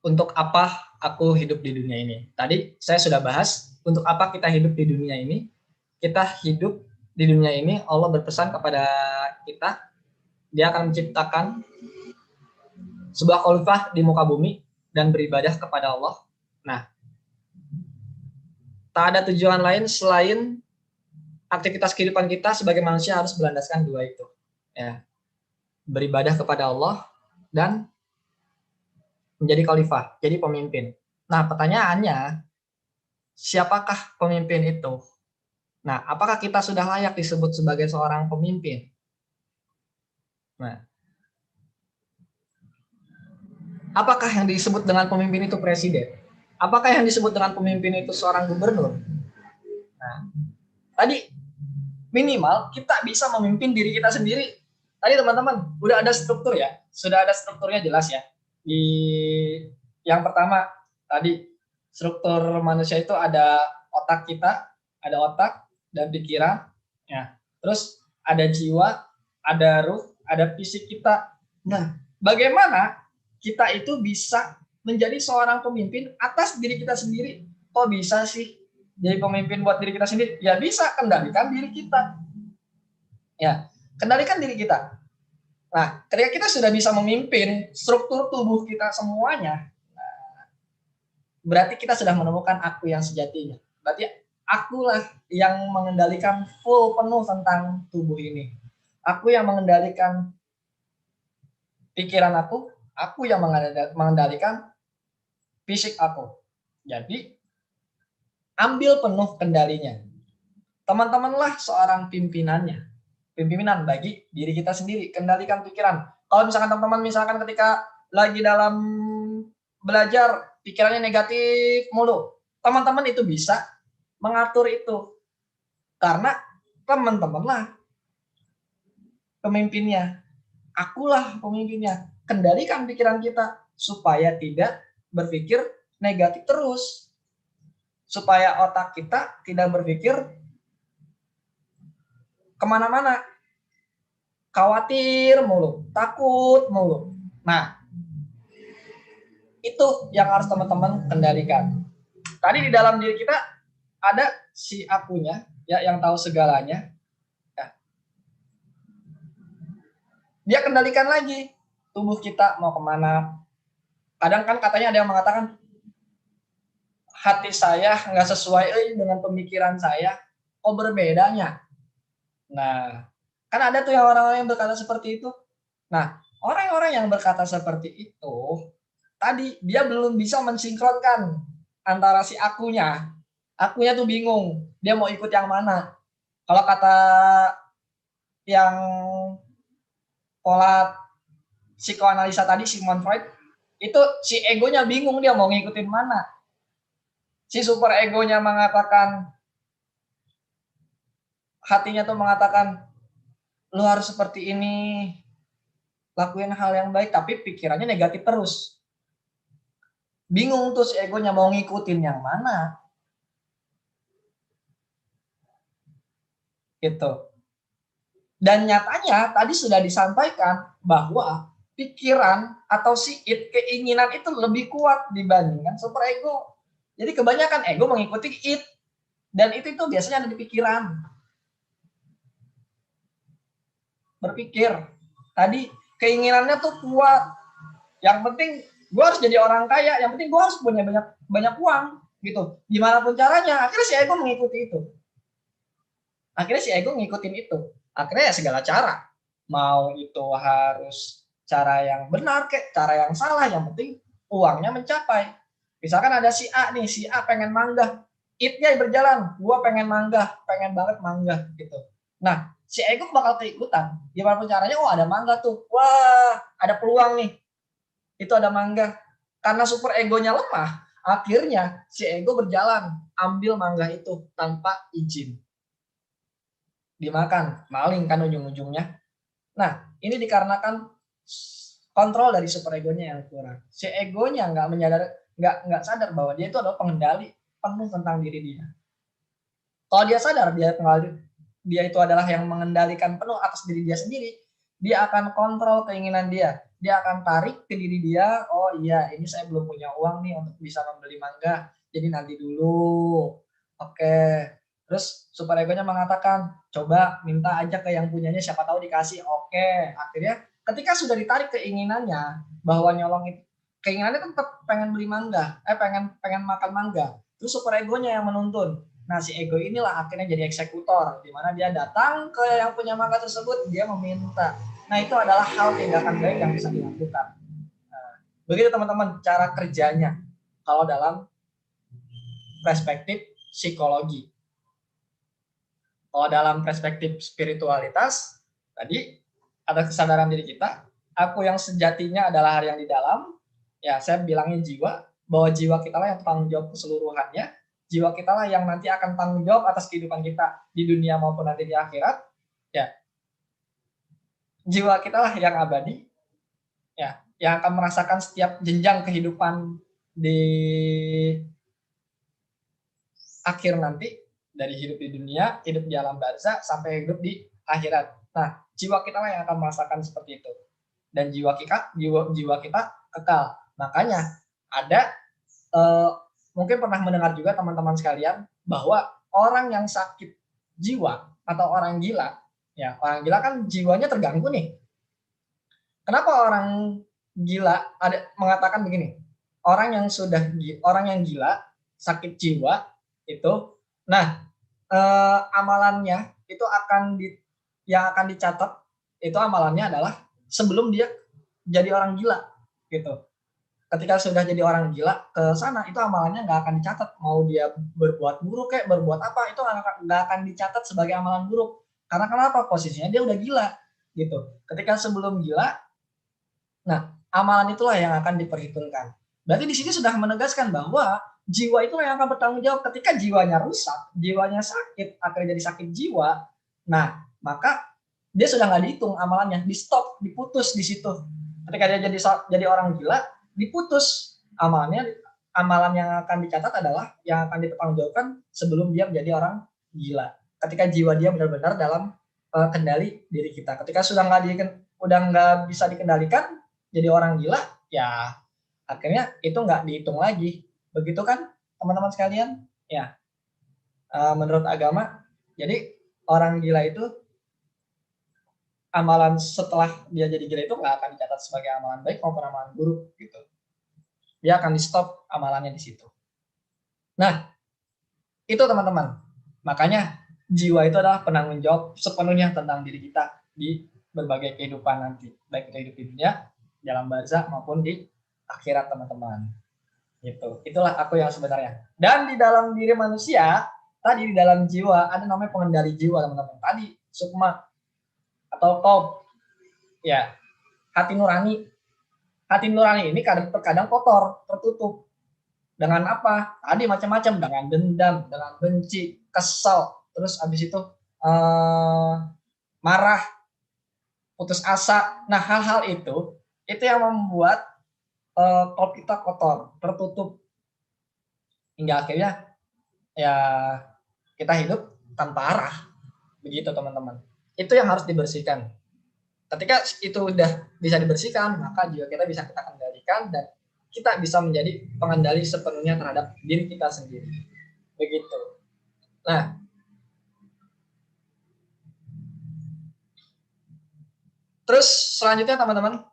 S2: untuk apa aku hidup di dunia ini. Tadi saya sudah bahas untuk apa kita hidup di dunia ini. Kita hidup di dunia ini, Allah berpesan kepada kita, Dia akan menciptakan sebuah khalifah di muka bumi dan beribadah kepada Allah. Nah, tak ada tujuan lain selain aktivitas kehidupan kita sebagai manusia harus berlandaskan dua itu. Ya, beribadah kepada Allah dan menjadi khalifah, jadi pemimpin. Nah, pertanyaannya, siapakah pemimpin itu? Nah, apakah kita sudah layak disebut sebagai seorang pemimpin? Nah, apakah yang disebut dengan pemimpin itu presiden? Apakah yang disebut dengan pemimpin itu seorang gubernur? Nah, tadi minimal kita bisa memimpin diri kita sendiri. Tadi teman-teman udah ada struktur ya, sudah ada strukturnya jelas ya. Di yang pertama tadi struktur manusia itu ada otak kita, ada otak dan pikiran, ya. Terus ada jiwa, ada ruh, ada fisik kita. Nah, bagaimana kita itu bisa menjadi seorang pemimpin atas diri kita sendiri? Kok bisa sih jadi pemimpin buat diri kita sendiri? Ya bisa, kendalikan diri kita. Ya, kendalikan diri kita. Nah, ketika kita sudah bisa memimpin struktur tubuh kita semuanya, berarti kita sudah menemukan aku yang sejatinya. Berarti akulah yang mengendalikan full penuh tentang tubuh ini. Aku yang mengendalikan pikiran aku yang mengendalikan fisik aku. Jadi, ambil penuh kendalinya. Teman-temanlah seorang pimpinannya. Pimpinan bagi diri kita sendiri, kendalikan pikiran. Kalau misalkan teman-teman ketika lagi dalam belajar pikirannya negatif mulu, teman-teman itu bisa mengatur itu karena teman-teman lah pemimpinnya, akulah pemimpinnya. Kendalikan pikiran kita supaya tidak berpikir negatif terus, supaya otak kita tidak berpikir kemana-mana, khawatir mulu, takut mulu. Nah, itu yang harus teman-teman kendalikan. Tadi di dalam diri kita ada si akunya, ya, yang tahu segalanya. Ya. Dia kendalikan lagi tubuh kita mau kemana. Kadang kan katanya ada yang mengatakan hati saya nggak sesuai dengan pemikiran saya, kok berbedanya. Nah, kan ada tuh yang orang-orang yang berkata seperti itu. Nah, orang-orang yang berkata seperti itu, tadi dia belum bisa mensinkronkan antara si akunya. Akunya tuh bingung, dia mau ikut yang mana. Kalau kata yang pola psikoanalisa tadi, Sigmund Freud, itu si egonya bingung dia mau ngikutin mana. Si super egonya mengatakan, hatinya tuh mengatakan, lu harus seperti ini, lakuin hal yang baik, tapi pikirannya negatif terus. Bingung tuh si egonya mau ngikutin yang mana. Gitu. Dan nyatanya tadi sudah disampaikan bahwa pikiran atau si-id, keinginan itu lebih kuat dibandingkan super ego. Jadi kebanyakan ego mengikuti id, dan itu biasanya ada di pikiran. Berpikir. Tadi keinginannya tuh kuat. Yang penting gue harus jadi orang kaya, yang penting gue harus punya banyak uang gitu. Gimana pun caranya, akhirnya si ego mengikuti itu. Akhirnya si ego ngikutin itu. Akhirnya ya segala cara. Mau itu harus cara yang benar kek, cara yang salah, yang penting uangnya mencapai. Misalkan ada si A nih, si A pengen manggah, id-nya berjalan, gua pengen manggah, pengen banget manggah gitu. Nah, si ego bakal keikutan. Gimana pun caranya, oh ada manggah tuh, wah ada peluang nih, itu ada manggah. Karena super egonya lemah, akhirnya si ego berjalan, ambil manggah itu tanpa izin. Dimakan, maling kan ujung-ujungnya. Nah, ini dikarenakan kontrol dari super egonya yang kurang. Si egonya nggak sadar bahwa dia itu adalah pengendali penuh tentang diri dia. Kalau dia sadar dia itu adalah yang mengendalikan penuh atas diri dia sendiri, dia akan kontrol keinginan dia. Dia akan tarik ke diri dia, oh iya ini saya belum punya uang nih untuk bisa membeli mangga, jadi nanti dulu. Oke. Terus super egonya mengatakan, coba minta aja ke yang punyanya, siapa tahu dikasih. Oke, akhirnya ketika sudah ditarik keinginannya bahwa nyolong itu, keinginannya tetap pengen beli mangga, pengen makan mangga, terus super egonya yang menuntun. Nah, si ego inilah akhirnya jadi eksekutor, di mana dia datang ke yang punya mangga tersebut, dia meminta. Nah, itu adalah hal tindakan baik yang bisa dilakukan. Nah, begitu teman-teman cara kerjanya kalau dalam perspektif psikologi. Kalau dalam perspektif spiritualitas, tadi ada kesadaran diri kita, aku yang sejatinya adalah yang di dalam, ya saya bilangin jiwa, bahwa jiwa kita lah yang tanggung jawab keseluruhannya, jiwa kita lah yang nanti akan tanggung jawab atas kehidupan kita di dunia maupun nanti di akhirat, ya jiwa kita lah yang abadi, ya yang akan merasakan setiap jenjang kehidupan di akhir nanti, dari hidup di dunia, hidup di alam barzah, sampai hidup di akhirat. Nah, jiwa kita lah yang akan merasakan seperti itu. Dan jiwa kita kekal. Makanya ada mungkin pernah mendengar juga teman-teman sekalian bahwa orang yang sakit jiwa atau orang gila, ya orang gila kan jiwanya terganggu nih. Kenapa orang gila ada mengatakan begini? Orang yang gila sakit jiwa itu, nah amalannya itu yang akan dicatat itu amalannya adalah sebelum dia jadi orang gila gitu. Ketika sudah jadi orang gila ke sana, itu amalannya nggak akan dicatat. Mau dia berbuat buruk kayak berbuat apa, itu nggak akan dicatat sebagai amalan buruk. Karena kenapa? Posisinya dia udah gila gitu. Ketika sebelum gila, nah amalan itulah yang akan diperhitungkan. Berarti di sini sudah menegaskan bahwa jiwa itu yang akan bertanggung jawab. Ketika jiwanya rusak, jiwanya sakit, akhirnya jadi sakit jiwa, nah maka dia sudah nggak dihitung amalannya, di stop, diputus di situ. Ketika dia jadi orang gila, diputus amalannya. Amalan yang akan dicatat adalah yang akan dipertanggungjawabkan sebelum dia menjadi orang gila. Ketika jiwa dia benar-benar dalam kendali diri kita. Ketika sudah nggak bisa dikendalikan, jadi orang gila, ya akhirnya itu nggak dihitung lagi. Begitu kan teman-teman sekalian? Ya, menurut agama, jadi orang gila itu amalan setelah dia jadi gila itu nggak akan dicatat sebagai amalan baik maupun amalan buruk gitu. Dia akan di stop amalannya di situ. Nah, itu teman-teman. Makanya jiwa itu adalah penanggung jawab sepenuhnya tentang diri kita di berbagai kehidupan nanti, baik itu hidup di dunia, dalam barzah maupun di akhirat teman-teman. Gitu. Itulah aku yang sebenarnya. Dan di dalam diri manusia, tadi di dalam jiwa ada namanya pengendali jiwa teman-teman. Tadi sukma atau top, ya hati nurani. Hati nurani ini terkadang kotor, tertutup. Dengan apa? Tadi macam-macam, dengan dendam, dengan benci, kesal, terus habis itu marah, putus asa. Nah, hal-hal itu yang membuat top kita kotor, tertutup, hingga akhirnya ya kita hidup tanpa arah. Begitu teman-teman. Itu yang harus dibersihkan. Ketika itu udah bisa dibersihkan, maka jiwa kita bisa kita kendalikan dan kita bisa menjadi pengendali sepenuhnya terhadap diri kita sendiri. Begitu. Nah, terus selanjutnya teman-teman,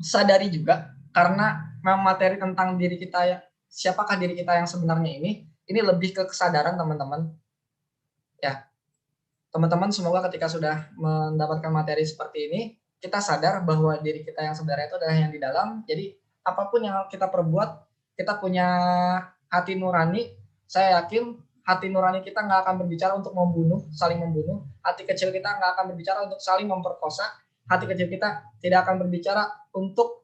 S2: sadari juga karena materi tentang diri kita ya, siapakah diri kita yang sebenarnya ini lebih ke kesadaran teman-teman. Ya, teman-teman semoga ketika sudah mendapatkan materi seperti ini, kita sadar bahwa diri kita yang sebenarnya itu adalah yang di dalam. Jadi apapun yang kita perbuat, kita punya hati nurani. Saya yakin hati nurani kita nggak akan berbicara untuk saling membunuh. Hati kecil kita nggak akan berbicara untuk saling memperkosa. Hati kecil kita tidak akan berbicara untuk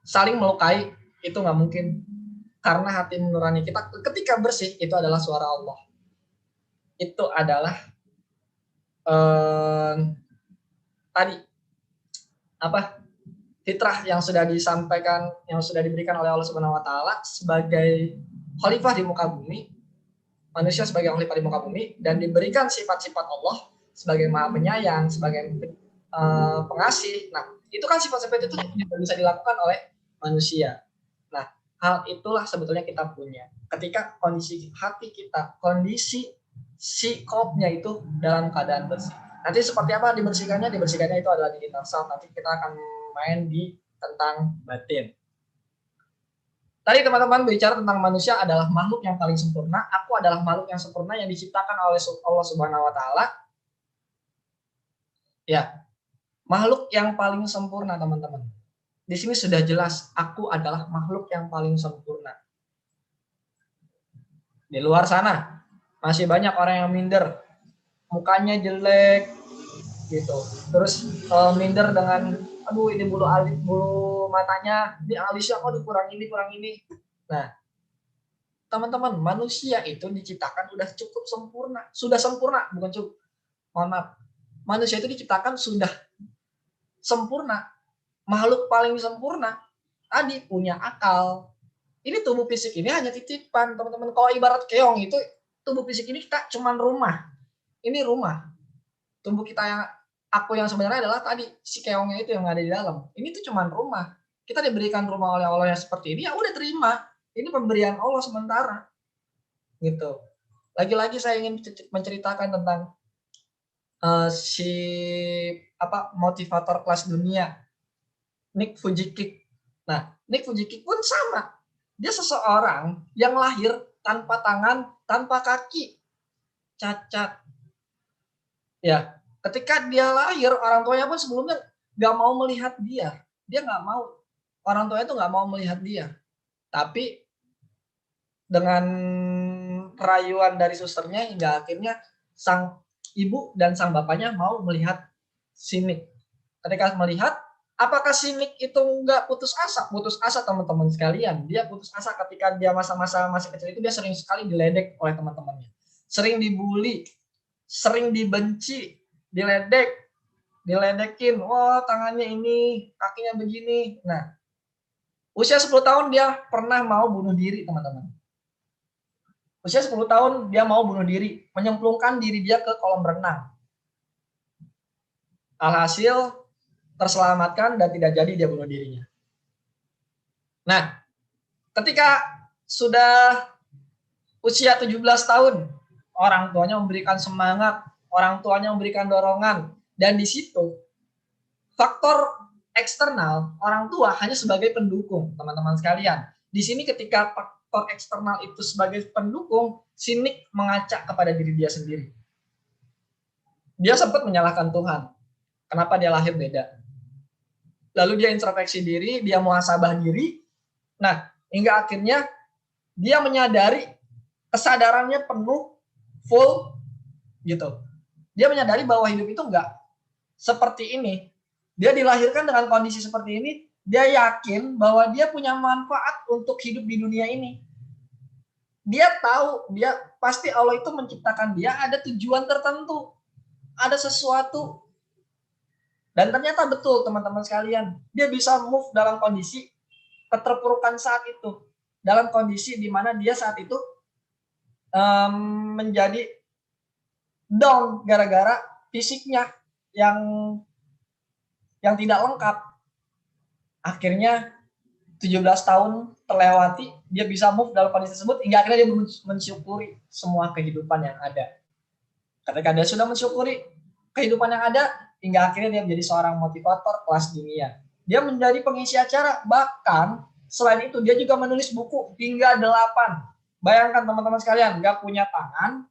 S2: saling melukai. Itu nggak mungkin. Karena hati nurani kita ketika bersih itu adalah suara Allah. Itu adalah tadi fitrah yang sudah disampaikan, yang sudah diberikan oleh Allah Subhanahu wa taala sebagai khalifah di muka bumi, manusia sebagai khalifah di muka bumi, dan diberikan sifat-sifat Allah sebagai Maha Penyayang, sebagai pengasih. Nah, itu kan sifat-sifat itu juga bisa dilakukan oleh manusia. Nah, hal itulah sebetulnya kita punya. Ketika kondisi hati kita, kondisi sikopnya itu dalam keadaan bersih. Nanti seperti apa dibersihkannya? Dibersihkannya itu adalah di inner self. Nanti kita akan main di tentang batin. Tadi teman-teman bicara tentang manusia adalah makhluk yang paling sempurna. Aku adalah makhluk yang sempurna yang diciptakan oleh Allah Subhanahu wa taala. Ya, makhluk yang paling sempurna, teman-teman. Di sini sudah jelas, aku adalah makhluk yang paling sempurna. Di luar sana masih banyak orang yang minder, mukanya jelek gitu. Terus minder dengan aduh ini bulu alis, bulu matanya, ini alisnya kok kurang ini. Nah, teman-teman, manusia itu diciptakan udah cukup sempurna. Sudah sempurna, bukan cukup. Mohon maaf. Manusia itu diciptakan sudah sempurna. Makhluk paling sempurna. Tadi punya akal. Ini tubuh fisik ini hanya titipan, teman-teman. Kalau ibarat keong itu, tubuh fisik ini kita cuman rumah. Ini rumah. Tubuh kita yang aku yang sebenarnya adalah tadi si keongnya itu yang ada di dalam. Ini tuh cuman rumah. Kita diberikan rumah oleh Allah yang seperti ini, ya udah terima. Ini pemberian Allah sementara. Gitu. Lagi-lagi saya ingin menceritakan tentang si motivator kelas dunia, Nick Vujicic. Nah, Nick Vujicic pun sama. Dia seseorang yang lahir tanpa tangan, tanpa kaki, cacat. Ya, ketika dia lahir, orang tuanya pun sebelumnya nggak mau melihat dia. Dia nggak mau. Orang tuanya itu nggak mau melihat dia. Tapi dengan rayuan dari susternya hingga akhirnya sang ibu dan sang bapaknya mau melihat si Nick. Ketika melihat, apakah si Nick itu nggak putus asa? Putus asa, teman-teman sekalian. Dia putus asa ketika dia masa-masa masih kecil itu dia sering sekali diledek oleh teman-temannya. Sering dibully, sering dibenci, diledekin. Wah, tangannya ini, kakinya begini. Nah, usia 10 tahun dia pernah mau bunuh diri, teman-teman. Usia 10 tahun dia mau bunuh diri, menyemplungkan diri dia ke kolam renang. Alhasil terselamatkan dan tidak jadi dia bunuh dirinya. Nah, ketika sudah usia 17 tahun, orang tuanya memberikan semangat, orang tuanya memberikan dorongan, dan di situ faktor eksternal orang tua hanya sebagai pendukung, teman-teman sekalian. Di sini ketika faktor eksternal itu sebagai pendukung, si Nick mengacak kepada diri dia sendiri. Dia sempat menyalahkan Tuhan. Kenapa dia lahir beda? Lalu dia introspeksi diri, dia muhasabah diri. Nah, hingga akhirnya dia menyadari kesadarannya penuh, full, gitu. Dia menyadari bahwa hidup itu enggak seperti ini. Dia dilahirkan dengan kondisi seperti ini, dia yakin bahwa dia punya manfaat untuk hidup di dunia ini. Dia tahu, dia pasti Allah itu menciptakan dia ada tujuan tertentu, ada sesuatu. Dan ternyata betul, teman-teman sekalian, dia bisa move dalam kondisi keterpurukan saat itu, dalam kondisi di mana dia saat itu menjadi down gara-gara fisiknya yang tidak lengkap. Akhirnya 17 tahun terlewati, dia bisa move dalam kondisi tersebut hingga akhirnya dia mensyukuri semua kehidupan yang ada. Ketika dia sudah mensyukuri kehidupan yang ada, hingga akhirnya dia menjadi seorang motivator kelas dunia. Dia menjadi pengisi acara, bahkan selain itu dia juga menulis buku hingga 8. Bayangkan teman-teman sekalian, nggak punya tangan,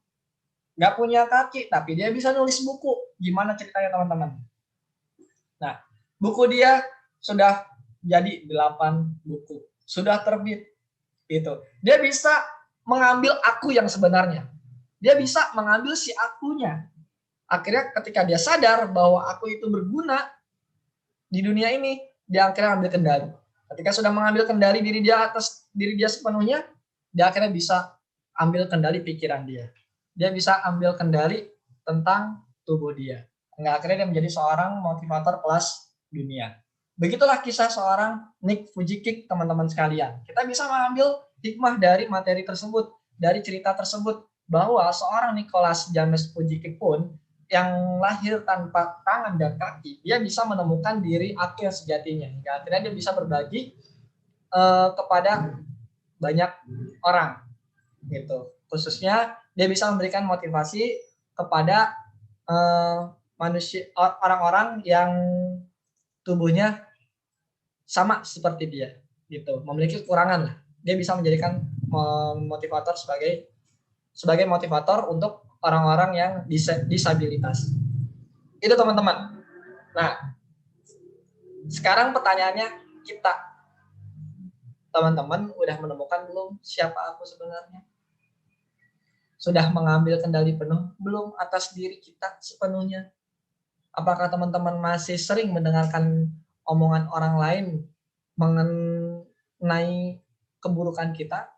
S2: nggak punya kaki, tapi dia bisa nulis buku. Gimana ceritanya teman-teman? Nah, buku dia sudah jadi 8 buku. Sudah terbit. Gitu. Dia bisa mengambil aku yang sebenarnya. Dia bisa mengambil si akunya. Akhirnya ketika dia sadar bahwa aku itu berguna di dunia ini, dia akhirnya ambil kendali. Ketika sudah mengambil kendali diri dia atas diri dia sepenuhnya, dia akhirnya bisa ambil kendali pikiran dia. Dia bisa ambil kendali tentang tubuh dia. Hingga akhirnya dia menjadi seorang motivator kelas dunia. Begitulah kisah seorang Nick Vujicic, teman-teman sekalian. Kita bisa mengambil hikmah dari materi tersebut, dari cerita tersebut, bahwa seorang Nicholas James Vujicic pun yang lahir tanpa tangan dan kaki, dia bisa menemukan diri aku yang sejatinya. Hingga akhirnya dia bisa berbagi kepada banyak orang, gitu. Khususnya dia bisa memberikan motivasi kepada orang-orang yang tubuhnya sama seperti dia gitu, memiliki kekurangan lah. Dia bisa menjadikan motivator sebagai motivator untuk orang-orang yang disabilitas. Itu teman-teman. Nah, sekarang pertanyaannya, kita teman-teman udah menemukan belum siapa aku sebenarnya? Sudah mengambil kendali penuh belum atas diri kita sepenuhnya? Apakah teman-teman masih sering mendengarkan omongan orang lain mengenai keburukan kita?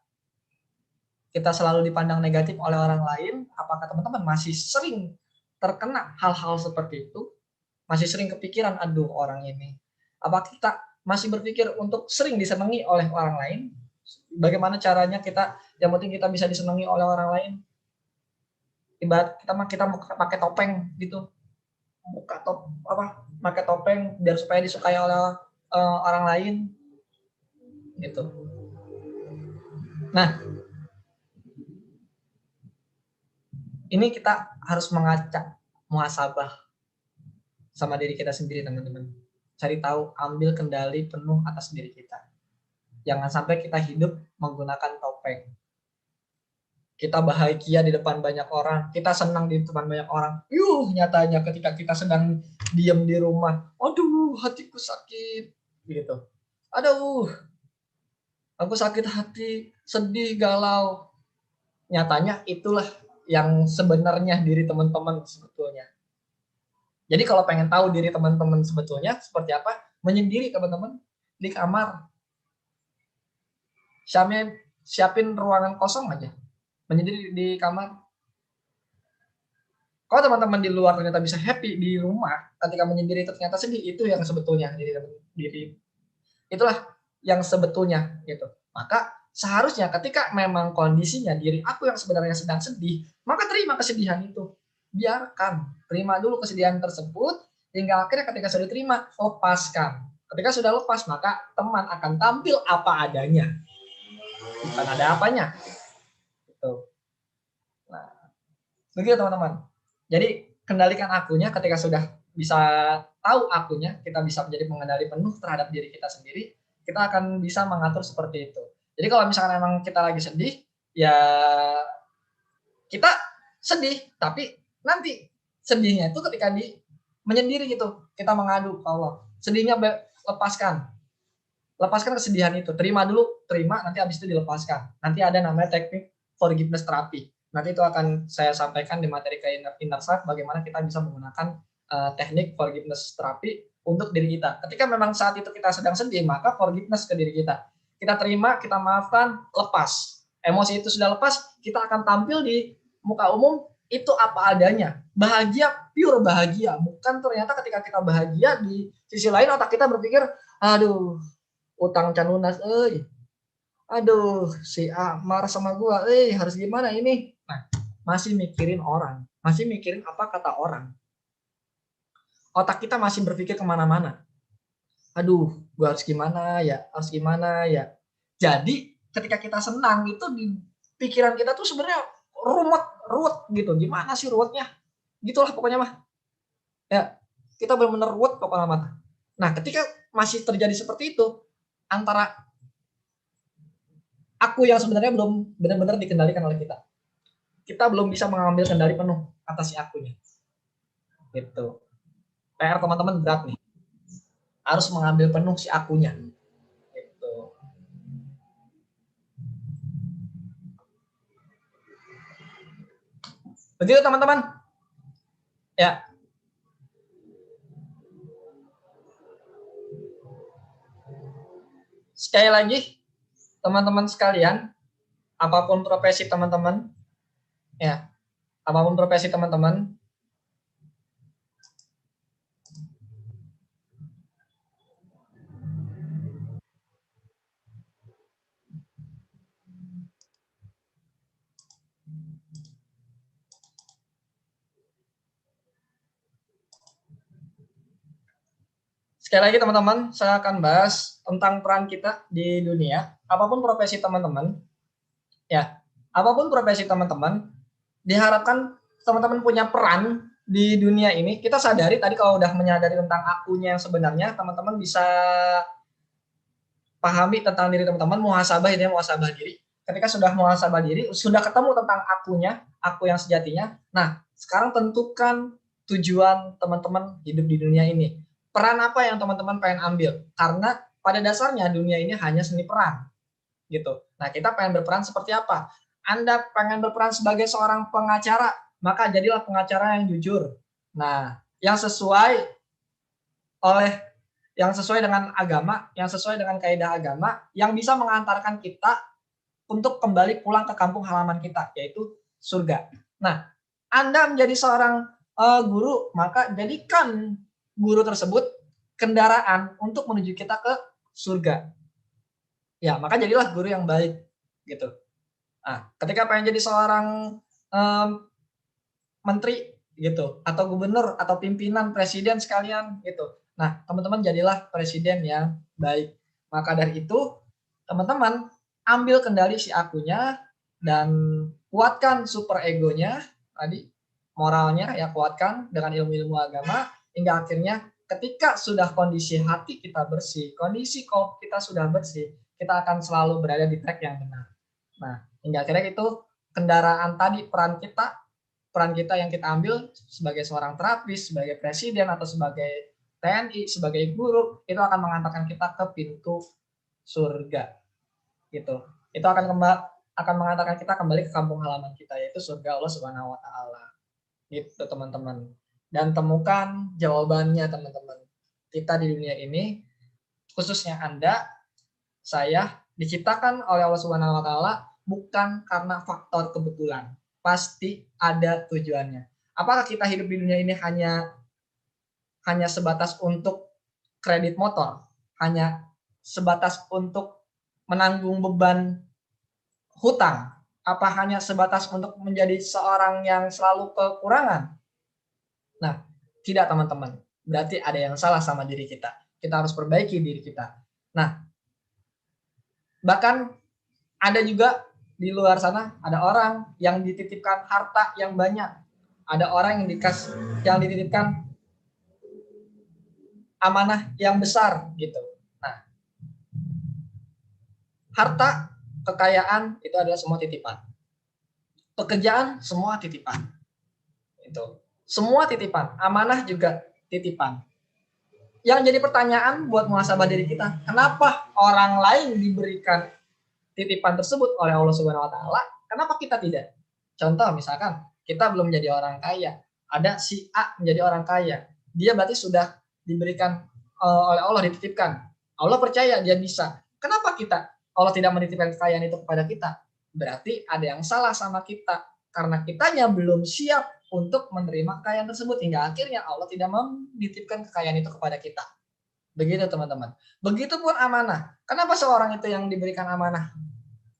S2: Kita selalu dipandang negatif oleh orang lain. Apakah teman-teman masih sering terkena hal-hal seperti itu? Masih sering kepikiran, aduh orang ini. Apa kita masih berpikir untuk sering disenangi oleh orang lain? Bagaimana caranya kita, yang penting kita bisa disenangi oleh orang lain? Ibarat kita pakai topeng gitu, pakai topeng biar supaya disukai oleh orang lain gitu. Nah, ini kita harus mengaca, muhasabah sama diri kita sendiri, teman-teman. Cari tahu, ambil kendali penuh atas diri kita. Jangan sampai kita hidup menggunakan topeng. Kita bahagia di depan banyak orang, kita senang di depan banyak orang. Nyatanya ketika kita sedang diam di rumah, aduh hatiku sakit gitu. Aduh, aku sakit hati, sedih, galau. Nyatanya itulah yang sebenarnya diri teman-teman sebetulnya. Jadi kalau pengen tahu diri teman-teman sebetulnya seperti apa, menyendiri teman-teman di kamar. Siapin ruangan kosong aja. Menyendiri di kamar. Kalau teman-teman di luar ternyata bisa happy, di rumah ketika menyendiri ternyata sedih, itu yang sebetulnya diri itulah yang sebetulnya gitu. Maka seharusnya ketika memang kondisinya diri aku yang sebenarnya sedang sedih, maka terima kesedihan itu. Biarkan, terima dulu kesedihan tersebut hingga akhirnya ketika sudah diterima, lepaskan. Ketika sudah lepas, maka teman akan tampil apa adanya. Bukan ada apanya. Gitu. Nah, begitu teman-teman. Jadi kendalikan akunya. Ketika sudah bisa tahu akunya, kita bisa menjadi pengendali penuh terhadap diri kita sendiri, kita akan bisa mengatur seperti itu. Jadi kalau misalkan memang kita lagi sedih, ya kita sedih, tapi nanti sedihnya itu ketika menyendiri gitu, kita mengadu ke Allah. Sedihnya lepaskan kesedihan itu, terima dulu, nanti habis itu dilepaskan. Nanti ada namanya teknik forgiveness terapi. Nanti itu akan saya sampaikan di materi ke inner self, bagaimana kita bisa menggunakan teknik forgiveness terapi untuk diri kita. Ketika memang saat itu kita sedang sedih, maka forgiveness ke diri kita. Kita terima, kita maafkan, lepas. Emosi itu sudah lepas, kita akan tampil di muka umum itu apa adanya. Bahagia, pure bahagia. Bukan ternyata ketika kita bahagia, di sisi lain otak kita berpikir, aduh, utang can lunas, aduh si A marah sama gua, harus gimana ini? Nah, masih mikirin orang, masih mikirin apa kata orang. Otak kita masih berpikir kemana-mana. Aduh, gua harus gimana ya? Jadi ketika kita senang itu di pikiran kita tuh sebenarnya ruwet gitu. Gimana sih ruwetnya? Gitulah pokoknya mah. Ya, kita benar-benar ruwet kepala mata. Nah, ketika masih terjadi seperti itu, antara aku yang sebenarnya belum benar-benar dikendalikan oleh kita. Kita belum bisa mengambil kendali penuh atas si akunya. Gitu. PR teman-teman berat nih. Harus mengambil penuh si akunya. Gitu. Begitu teman-teman. Ya. Sekali lagi, teman-teman sekalian, apapun profesi teman-teman, sekali lagi teman-teman, saya akan bahas tentang peran kita di dunia. Apapun profesi teman-teman, diharapkan teman-teman punya peran di dunia ini kita sadari tadi kalau udah menyadari tentang akunya yang sebenarnya, teman-teman bisa pahami tentang diri teman-teman, muhasabah ini muhasabah diri. Ketika sudah muhasabah diri, sudah ketemu tentang akunya, aku yang sejatinya. Nah, sekarang tentukan tujuan teman-teman hidup di dunia ini. Peran apa yang teman-teman pengen ambil? Karena pada dasarnya dunia ini hanya seni peran, gitu. Nah, kita pengen berperan seperti apa? Anda pengen berperan sebagai seorang pengacara, maka jadilah pengacara yang jujur. Nah, yang sesuai oleh yang sesuai dengan agama, yang sesuai dengan kaidah agama, yang bisa mengantarkan kita untuk kembali pulang ke kampung halaman kita, yaitu surga. Nah, Anda menjadi seorang guru, maka jadikan guru tersebut kendaraan untuk menuju kita ke surga. Ya, maka jadilah guru yang baik, gitu. Nah, ketika pengen jadi seorang menteri, gitu, atau gubernur, atau pimpinan, presiden sekalian, gitu. Nah, teman-teman jadilah presiden yang baik. Maka dari itu, teman-teman ambil kendali si akunya dan kuatkan super egonya tadi, moralnya ya kuatkan dengan ilmu-ilmu agama hingga akhirnya ketika sudah kondisi hati kita bersih, kondisi kita sudah bersih, kita akan selalu berada di track yang benar. Nah, hingga akhirnya itu kendaraan tadi peran kita yang kita ambil sebagai seorang terapis, sebagai presiden atau sebagai TNI, sebagai guru, itu akan mengantarkan kita ke pintu surga. Gitu. Itu akan mengantarkan kita kembali ke kampung halaman kita, yaitu surga Allah Subhanahu wa taala. Gitu, teman-teman. Dan temukan jawabannya, teman-teman. Kita di dunia ini, khususnya Anda, saya diciptakan oleh Allah Subhanahu wa taala bukan karena faktor kebetulan. Pasti ada tujuannya. Apakah kita hidup di dunia ini hanya sebatas untuk kredit motor, hanya sebatas untuk menanggung beban hutang, apa hanya sebatas untuk menjadi seorang yang selalu kekurangan? Nah, tidak teman-teman. Berarti ada yang salah sama diri kita. Kita harus perbaiki diri kita. Nah, bahkan ada juga di luar sana ada orang yang dititipkan harta yang banyak. Ada orang yang dititipkan amanah yang besar gitu. Nah, harta, kekayaan itu adalah semua titipan. Pekerjaan semua titipan. Itu. Semua titipan, amanah juga titipan. Yang jadi pertanyaan buat muhasabah diri kita, kenapa orang lain diberikan titipan tersebut oleh Allah Subhanahu wa taala, kenapa kita tidak? Contoh misalkan kita belum menjadi orang kaya, ada si A menjadi orang kaya. Dia berarti sudah diberikan oleh Allah, dititipkan. Allah percaya dia bisa. Kenapa Allah tidak menitipkan kekayaan itu kepada kita? Berarti ada yang salah sama kita karena kitanya belum siap untuk menerima kekayaan tersebut hingga akhirnya Allah tidak menitipkan kekayaan itu kepada kita. Begitu teman-teman. Begitupun amanah. Kenapa seorang itu yang diberikan amanah?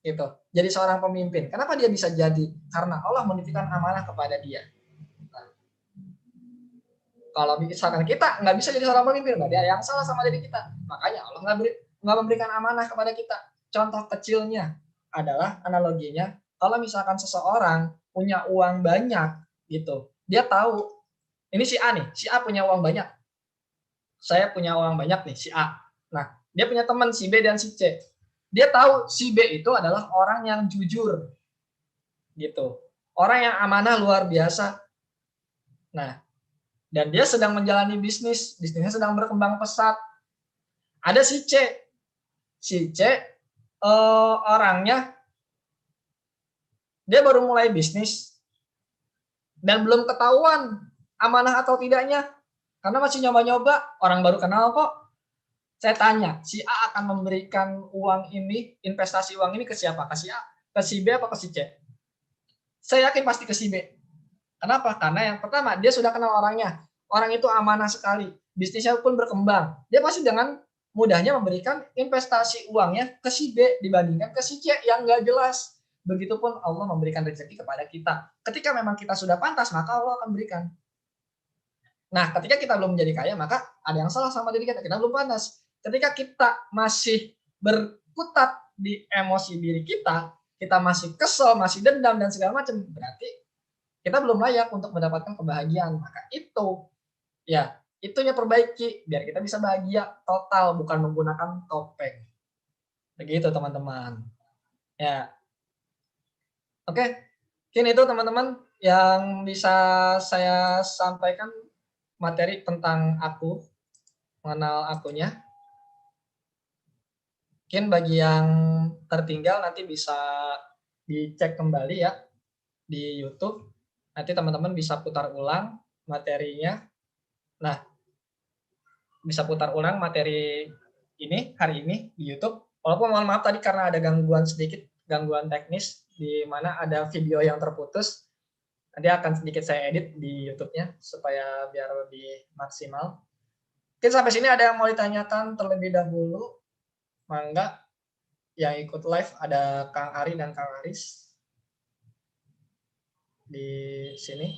S2: Gitu. Jadi seorang pemimpin. Kenapa dia bisa jadi? Karena Allah menitipkan amanah kepada dia. Nah, kalau misalkan kita nggak bisa jadi seorang pemimpin, berarti ada yang salah sama diri kita. Makanya Allah nggak memberikan amanah kepada kita. Contoh kecilnya adalah analoginya, kalau misalkan seseorang punya uang banyak, gitu, dia tahu ini si A nih, si A punya uang banyak. Saya punya uang banyak nih, si A. Nah, dia punya teman si B dan si C. Dia tahu si B itu adalah orang yang jujur, gitu. Orang yang amanah luar biasa. Nah, dan dia sedang menjalani bisnisnya sedang berkembang pesat. Ada si C orangnya dia baru mulai bisnis dan belum ketahuan amanah atau tidaknya, karena masih nyoba-nyoba, orang baru kenal kok. Saya tanya, si A akan memberikan uang ini, investasi uang ini ke siapa? Ke si A, ke si B, apa ke si C? Saya yakin pasti ke si B. Kenapa? Karena yang pertama, dia sudah kenal orangnya. Orang itu amanah sekali. Bisnisnya pun berkembang. Dia pasti dengan mudahnya memberikan investasi uangnya ke si B dibandingkan ke si C yang nggak jelas. Begitupun Allah memberikan rezeki kepada kita. Ketika memang kita sudah pantas, maka Allah akan berikan. Nah, ketika kita belum menjadi kaya, maka ada yang salah sama diri kita. Kita belum pantas. Ketika kita masih berkutat di emosi diri kita masih kesel, masih dendam dan segala macam, berarti kita belum layak untuk mendapatkan kebahagiaan. Maka itu, ya, itunya perbaiki biar kita bisa bahagia total, bukan menggunakan topeng. Begitu teman-teman. Ya, oke. Mungkin itu teman-teman yang bisa saya sampaikan materi tentang aku, mengenal akunya. Mungkin bagi yang tertinggal nanti bisa dicek kembali ya di YouTube. Nanti teman-teman bisa putar ulang materinya. Nah, bisa putar ulang materi ini hari ini di YouTube. Walaupun mohon maaf tadi karena ada gangguan sedikit, gangguan teknis di mana ada video yang terputus. Nanti akan sedikit saya edit di YouTube-nya supaya biar lebih maksimal. Mungkin sampai sini ada yang mau ditanyakan terlebih dahulu. Mangga yang ikut live ada Kang Ari dan Kang Aris di sini.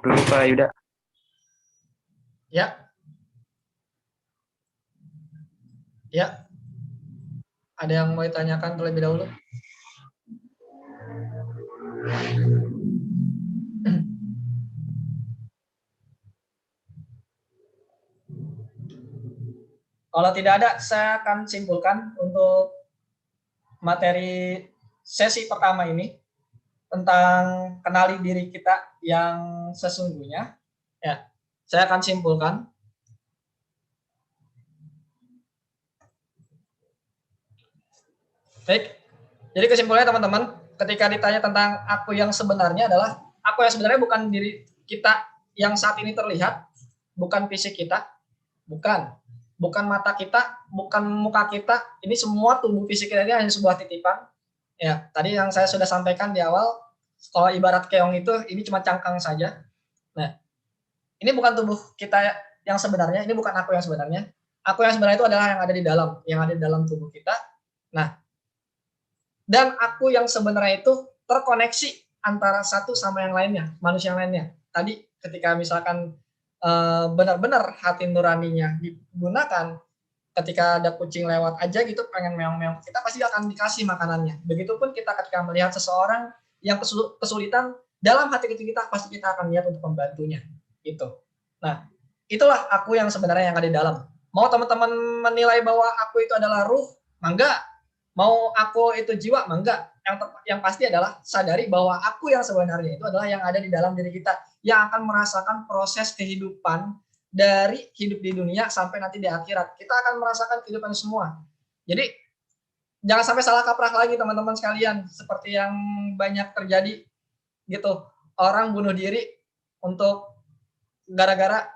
S3: Dulu Pak Yuda.
S2: Ya. Ya. Ada yang mau ditanyakan terlebih dahulu? Kalau tidak ada, saya akan simpulkan untuk materi sesi pertama ini tentang kenali diri kita yang sesungguhnya. Ya, saya akan simpulkan. Baik, jadi kesimpulannya teman-teman, ketika ditanya tentang aku yang sebenarnya adalah aku yang sebenarnya bukan diri kita yang saat ini terlihat, bukan fisik kita, bukan mata kita, bukan muka kita, ini semua tubuh fisik kita ini hanya sebuah titipan. Ya, tadi yang saya sudah sampaikan di awal, kalau ibarat keong itu, ini cuma cangkang saja. Nah, ini bukan tubuh kita yang sebenarnya, ini bukan aku yang sebenarnya. Aku yang sebenarnya itu adalah yang ada di dalam tubuh kita. Nah, dan aku yang sebenarnya itu terkoneksi antara satu sama yang lainnya, manusia yang lainnya. Tadi ketika misalkan benar-benar hati nuraninya digunakan, ketika ada kucing lewat aja gitu pengen meong-meong, kita pasti akan dikasih makanannya. Begitupun kita ketika melihat seseorang yang kesulitan, dalam hati kita pasti kita akan niat untuk membantunya. Gitu. Nah, itulah aku yang sebenarnya yang ada di dalam. Mau teman-teman menilai bahwa aku itu adalah ruh, mangga. Mau aku itu jiwa, mangga. Yang pasti adalah sadari bahwa aku yang sebenarnya itu adalah yang ada di dalam diri kita, yang akan merasakan proses kehidupan dari hidup di dunia sampai nanti di akhirat. Kita akan merasakan kehidupan semua. Jadi jangan sampai salah kaprah lagi teman-teman sekalian, seperti yang banyak terjadi gitu. Orang bunuh diri untuk gara-gara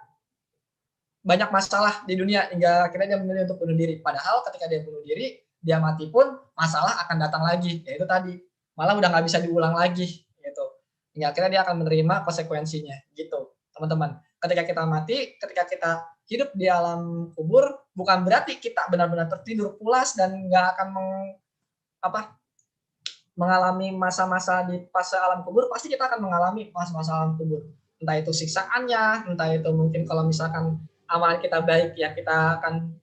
S2: banyak masalah di dunia hingga akhirnya dia memilih untuk bunuh diri. Padahal ketika dia bunuh diri, dia mati pun masalah akan datang lagi. Yaitu tadi, malah udah nggak bisa diulang lagi gitu. Hingga akhirnya dia akan menerima konsekuensinya gitu, teman-teman. Ketika kita mati, ketika kita hidup di alam kubur, bukan berarti kita benar-benar tertidur pulas dan nggak akan mengalami masa-masa di fase alam kubur. Pasti kita akan mengalami masa-masa alam kubur. Entah itu siksaannya, entah itu mungkin kalau misalkan amalan kita baik ya kita akan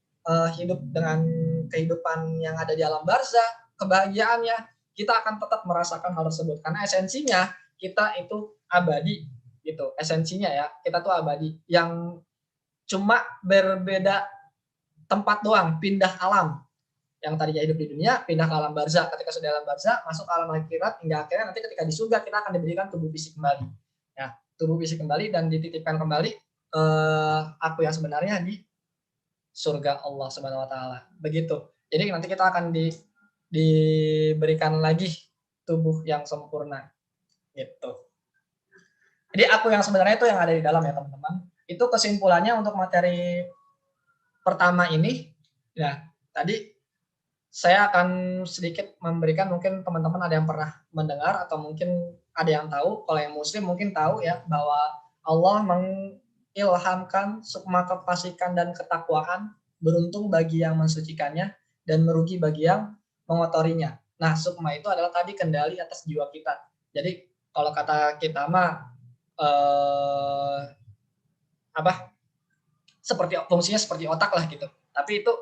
S2: hidup dengan kehidupan yang ada di alam barzah, kebahagiaannya kita akan tetap merasakan hal tersebut karena esensinya kita itu abadi gitu. Esensinya ya kita tuh abadi, yang cuma berbeda tempat doang, pindah alam. Yang tadinya hidup di dunia pindah ke alam barzah. Ketika sudah alam barzah masuk ke alam akhirat, hingga akhirnya nanti ketika di surga kita akan diberikan tubuh fisik kembali. Ya, tubuh fisik kembali dan dititipkan kembali aku yang sebenarnya di surga Allah Subhanahu wa taala. Begitu. Jadi nanti kita akan diberikan lagi tubuh yang sempurna. Gitu. Jadi aku yang sebenarnya itu yang ada di dalam ya, teman-teman. Itu kesimpulannya untuk materi pertama ini. Ya, tadi saya akan sedikit memberikan, mungkin teman-teman ada yang pernah mendengar atau mungkin ada yang tahu. Kalau yang muslim mungkin tahu ya bahwa Allah ilhamkan sukma kefasikan dan ketakwaan, beruntung bagi yang mensucikannya dan merugi bagi yang mengotorinya. Nah, sukma itu adalah tadi kendali atas jiwa kita. Jadi kalau kata kita mah apa seperti fungsinya seperti otak lah gitu. Tapi itu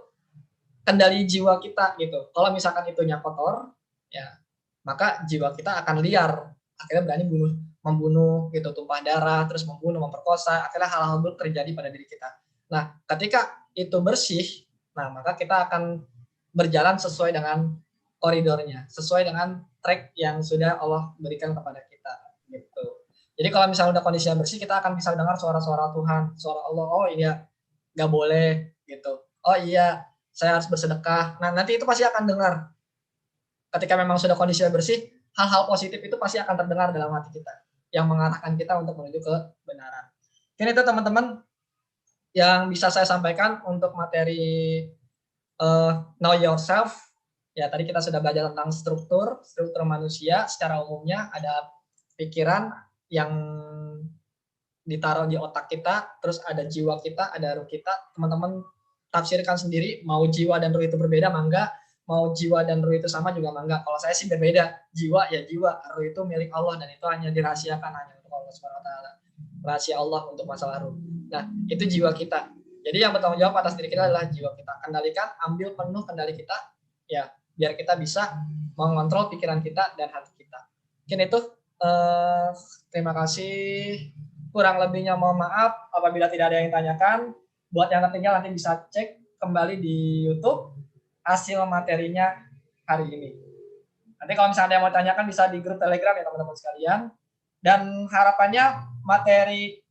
S2: kendali jiwa kita gitu. Kalau misalkan itunya kotor, ya maka jiwa kita akan liar. Akhirnya berani membunuh gitu, tumpah darah, terus membunuh, memperkosa. Akhirnya hal-hal buruk terjadi pada diri kita. Nah, ketika itu bersih, nah maka kita akan berjalan sesuai dengan koridornya, sesuai dengan track yang sudah Allah berikan kepada kita gitu. Jadi kalau misalnya udah kondisinya bersih, kita akan bisa dengar suara-suara Tuhan, suara Allah. Oh iya, nggak boleh gitu. Oh iya, saya harus bersedekah. Nah, nanti itu pasti akan dengar. Ketika memang sudah kondisinya bersih, hal-hal positif itu pasti akan terdengar dalam hati kita, yang mengarahkan kita untuk menuju kebenaran. Ini itu teman-teman yang bisa saya sampaikan untuk materi Know Yourself. Ya, tadi kita sudah belajar tentang struktur manusia secara umumnya, ada pikiran yang ditaruh di otak kita, terus ada jiwa kita, ada ruh kita. Teman-teman tafsirkan sendiri, mau jiwa dan ruh itu berbeda, mangga. Mau jiwa dan ruh itu sama juga mangga. Kalau saya sih berbeda, jiwa ya jiwa, ruh itu milik Allah dan itu hanya dirahasiakan hanya untuk Allah SWT. Rahasia Allah untuk masalah ruh. Nah, itu jiwa kita. Jadi yang bertanggung jawab atas diri kita adalah jiwa kita. Kendalikan, ambil penuh kendali kita, ya biar kita bisa mengontrol pikiran kita dan hati kita. Mungkin itu. Terima kasih. Kurang lebihnya mohon maaf apabila tidak ada yang ditanyakan. Buat yang tertinggal nanti bisa cek kembali di YouTube hasil materinya hari ini. Nanti kalau misalnya ada yang mau tanyakan bisa di grup Telegram ya teman-teman sekalian. Dan harapannya materi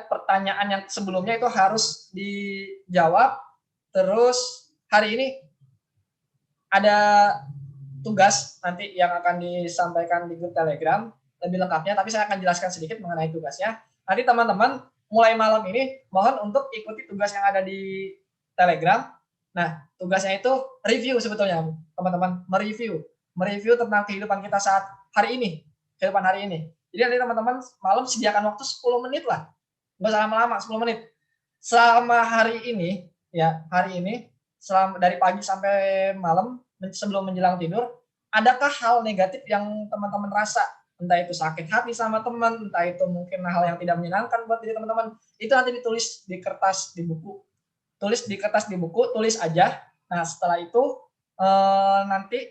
S2: pertanyaan yang sebelumnya itu harus dijawab. Terus hari ini ada tugas nanti yang akan disampaikan di grup Telegram lebih lengkapnya, tapi saya akan jelaskan sedikit mengenai tugasnya. Nanti teman-teman mulai malam ini mohon untuk ikuti tugas yang ada di Telegram. Nah, tugasnya itu review sebetulnya, teman-teman, mereview tentang kehidupan kita saat hari ini, kehidupan hari ini. Jadi nanti teman-teman malam sediakan waktu 10 menit lah, nggak usah lama-lama, 10 menit. Selama hari ini, ya hari ini, selama dari pagi sampai malam, sebelum menjelang tidur, adakah hal negatif yang teman-teman rasa? Entah itu sakit hati sama teman, entah itu mungkin hal yang tidak menyenangkan buat diri teman-teman, itu nanti ditulis di kertas di buku. Tulis di kertas di buku, tulis aja. Nah, setelah itu nanti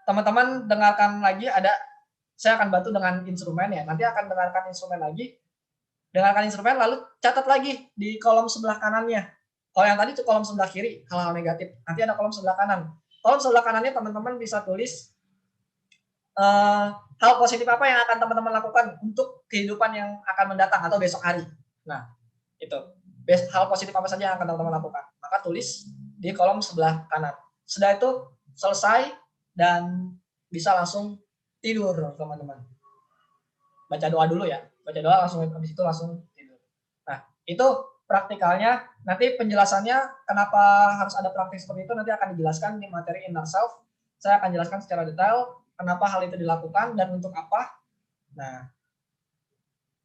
S2: teman-teman dengarkan lagi, saya akan bantu dengan instrumen ya. Nanti akan dengarkan instrumen lagi. Dengarkan instrumen lalu catat lagi di kolom sebelah kanannya. Kalau yang tadi itu kolom sebelah kiri, hal-hal negatif. Nanti ada kolom sebelah kanan. Kolom sebelah kanannya teman-teman bisa tulis hal positif apa yang akan teman-teman lakukan untuk kehidupan yang akan mendatang atau besok hari. Nah, itu. Hal positif apa saja yang akan teman-teman lakukan. Maka tulis di kolom sebelah kanan. Sudah itu selesai dan bisa langsung tidur, teman-teman. Baca doa dulu ya. Baca doa langsung habis itu langsung tidur. Nah, itu praktikalnya. Nanti penjelasannya kenapa harus ada praktik seperti itu nanti akan dijelaskan di materi Inner Self. Saya akan jelaskan secara detail kenapa hal itu dilakukan dan untuk apa. Nah,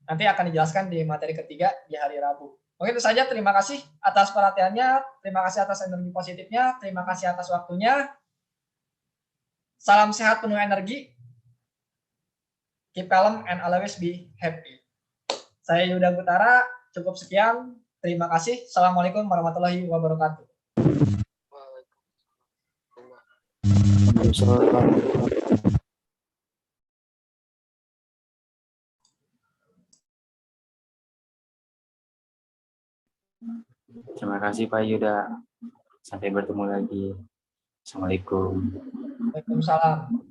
S2: nanti akan dijelaskan di materi ketiga di hari Rabu. Oke, itu saja. Terima kasih atas perhatiannya. Terima kasih atas energi positifnya. Terima kasih atas waktunya. Salam sehat penuh energi. Keep calm and always be happy. Saya Yuda Gutara. Cukup sekian. Terima kasih. Assalamualaikum warahmatullahi wabarakatuh.
S3: Terima kasih Pak Yuda. Sampai bertemu lagi. Assalamualaikum.
S2: Waalaikumsalam.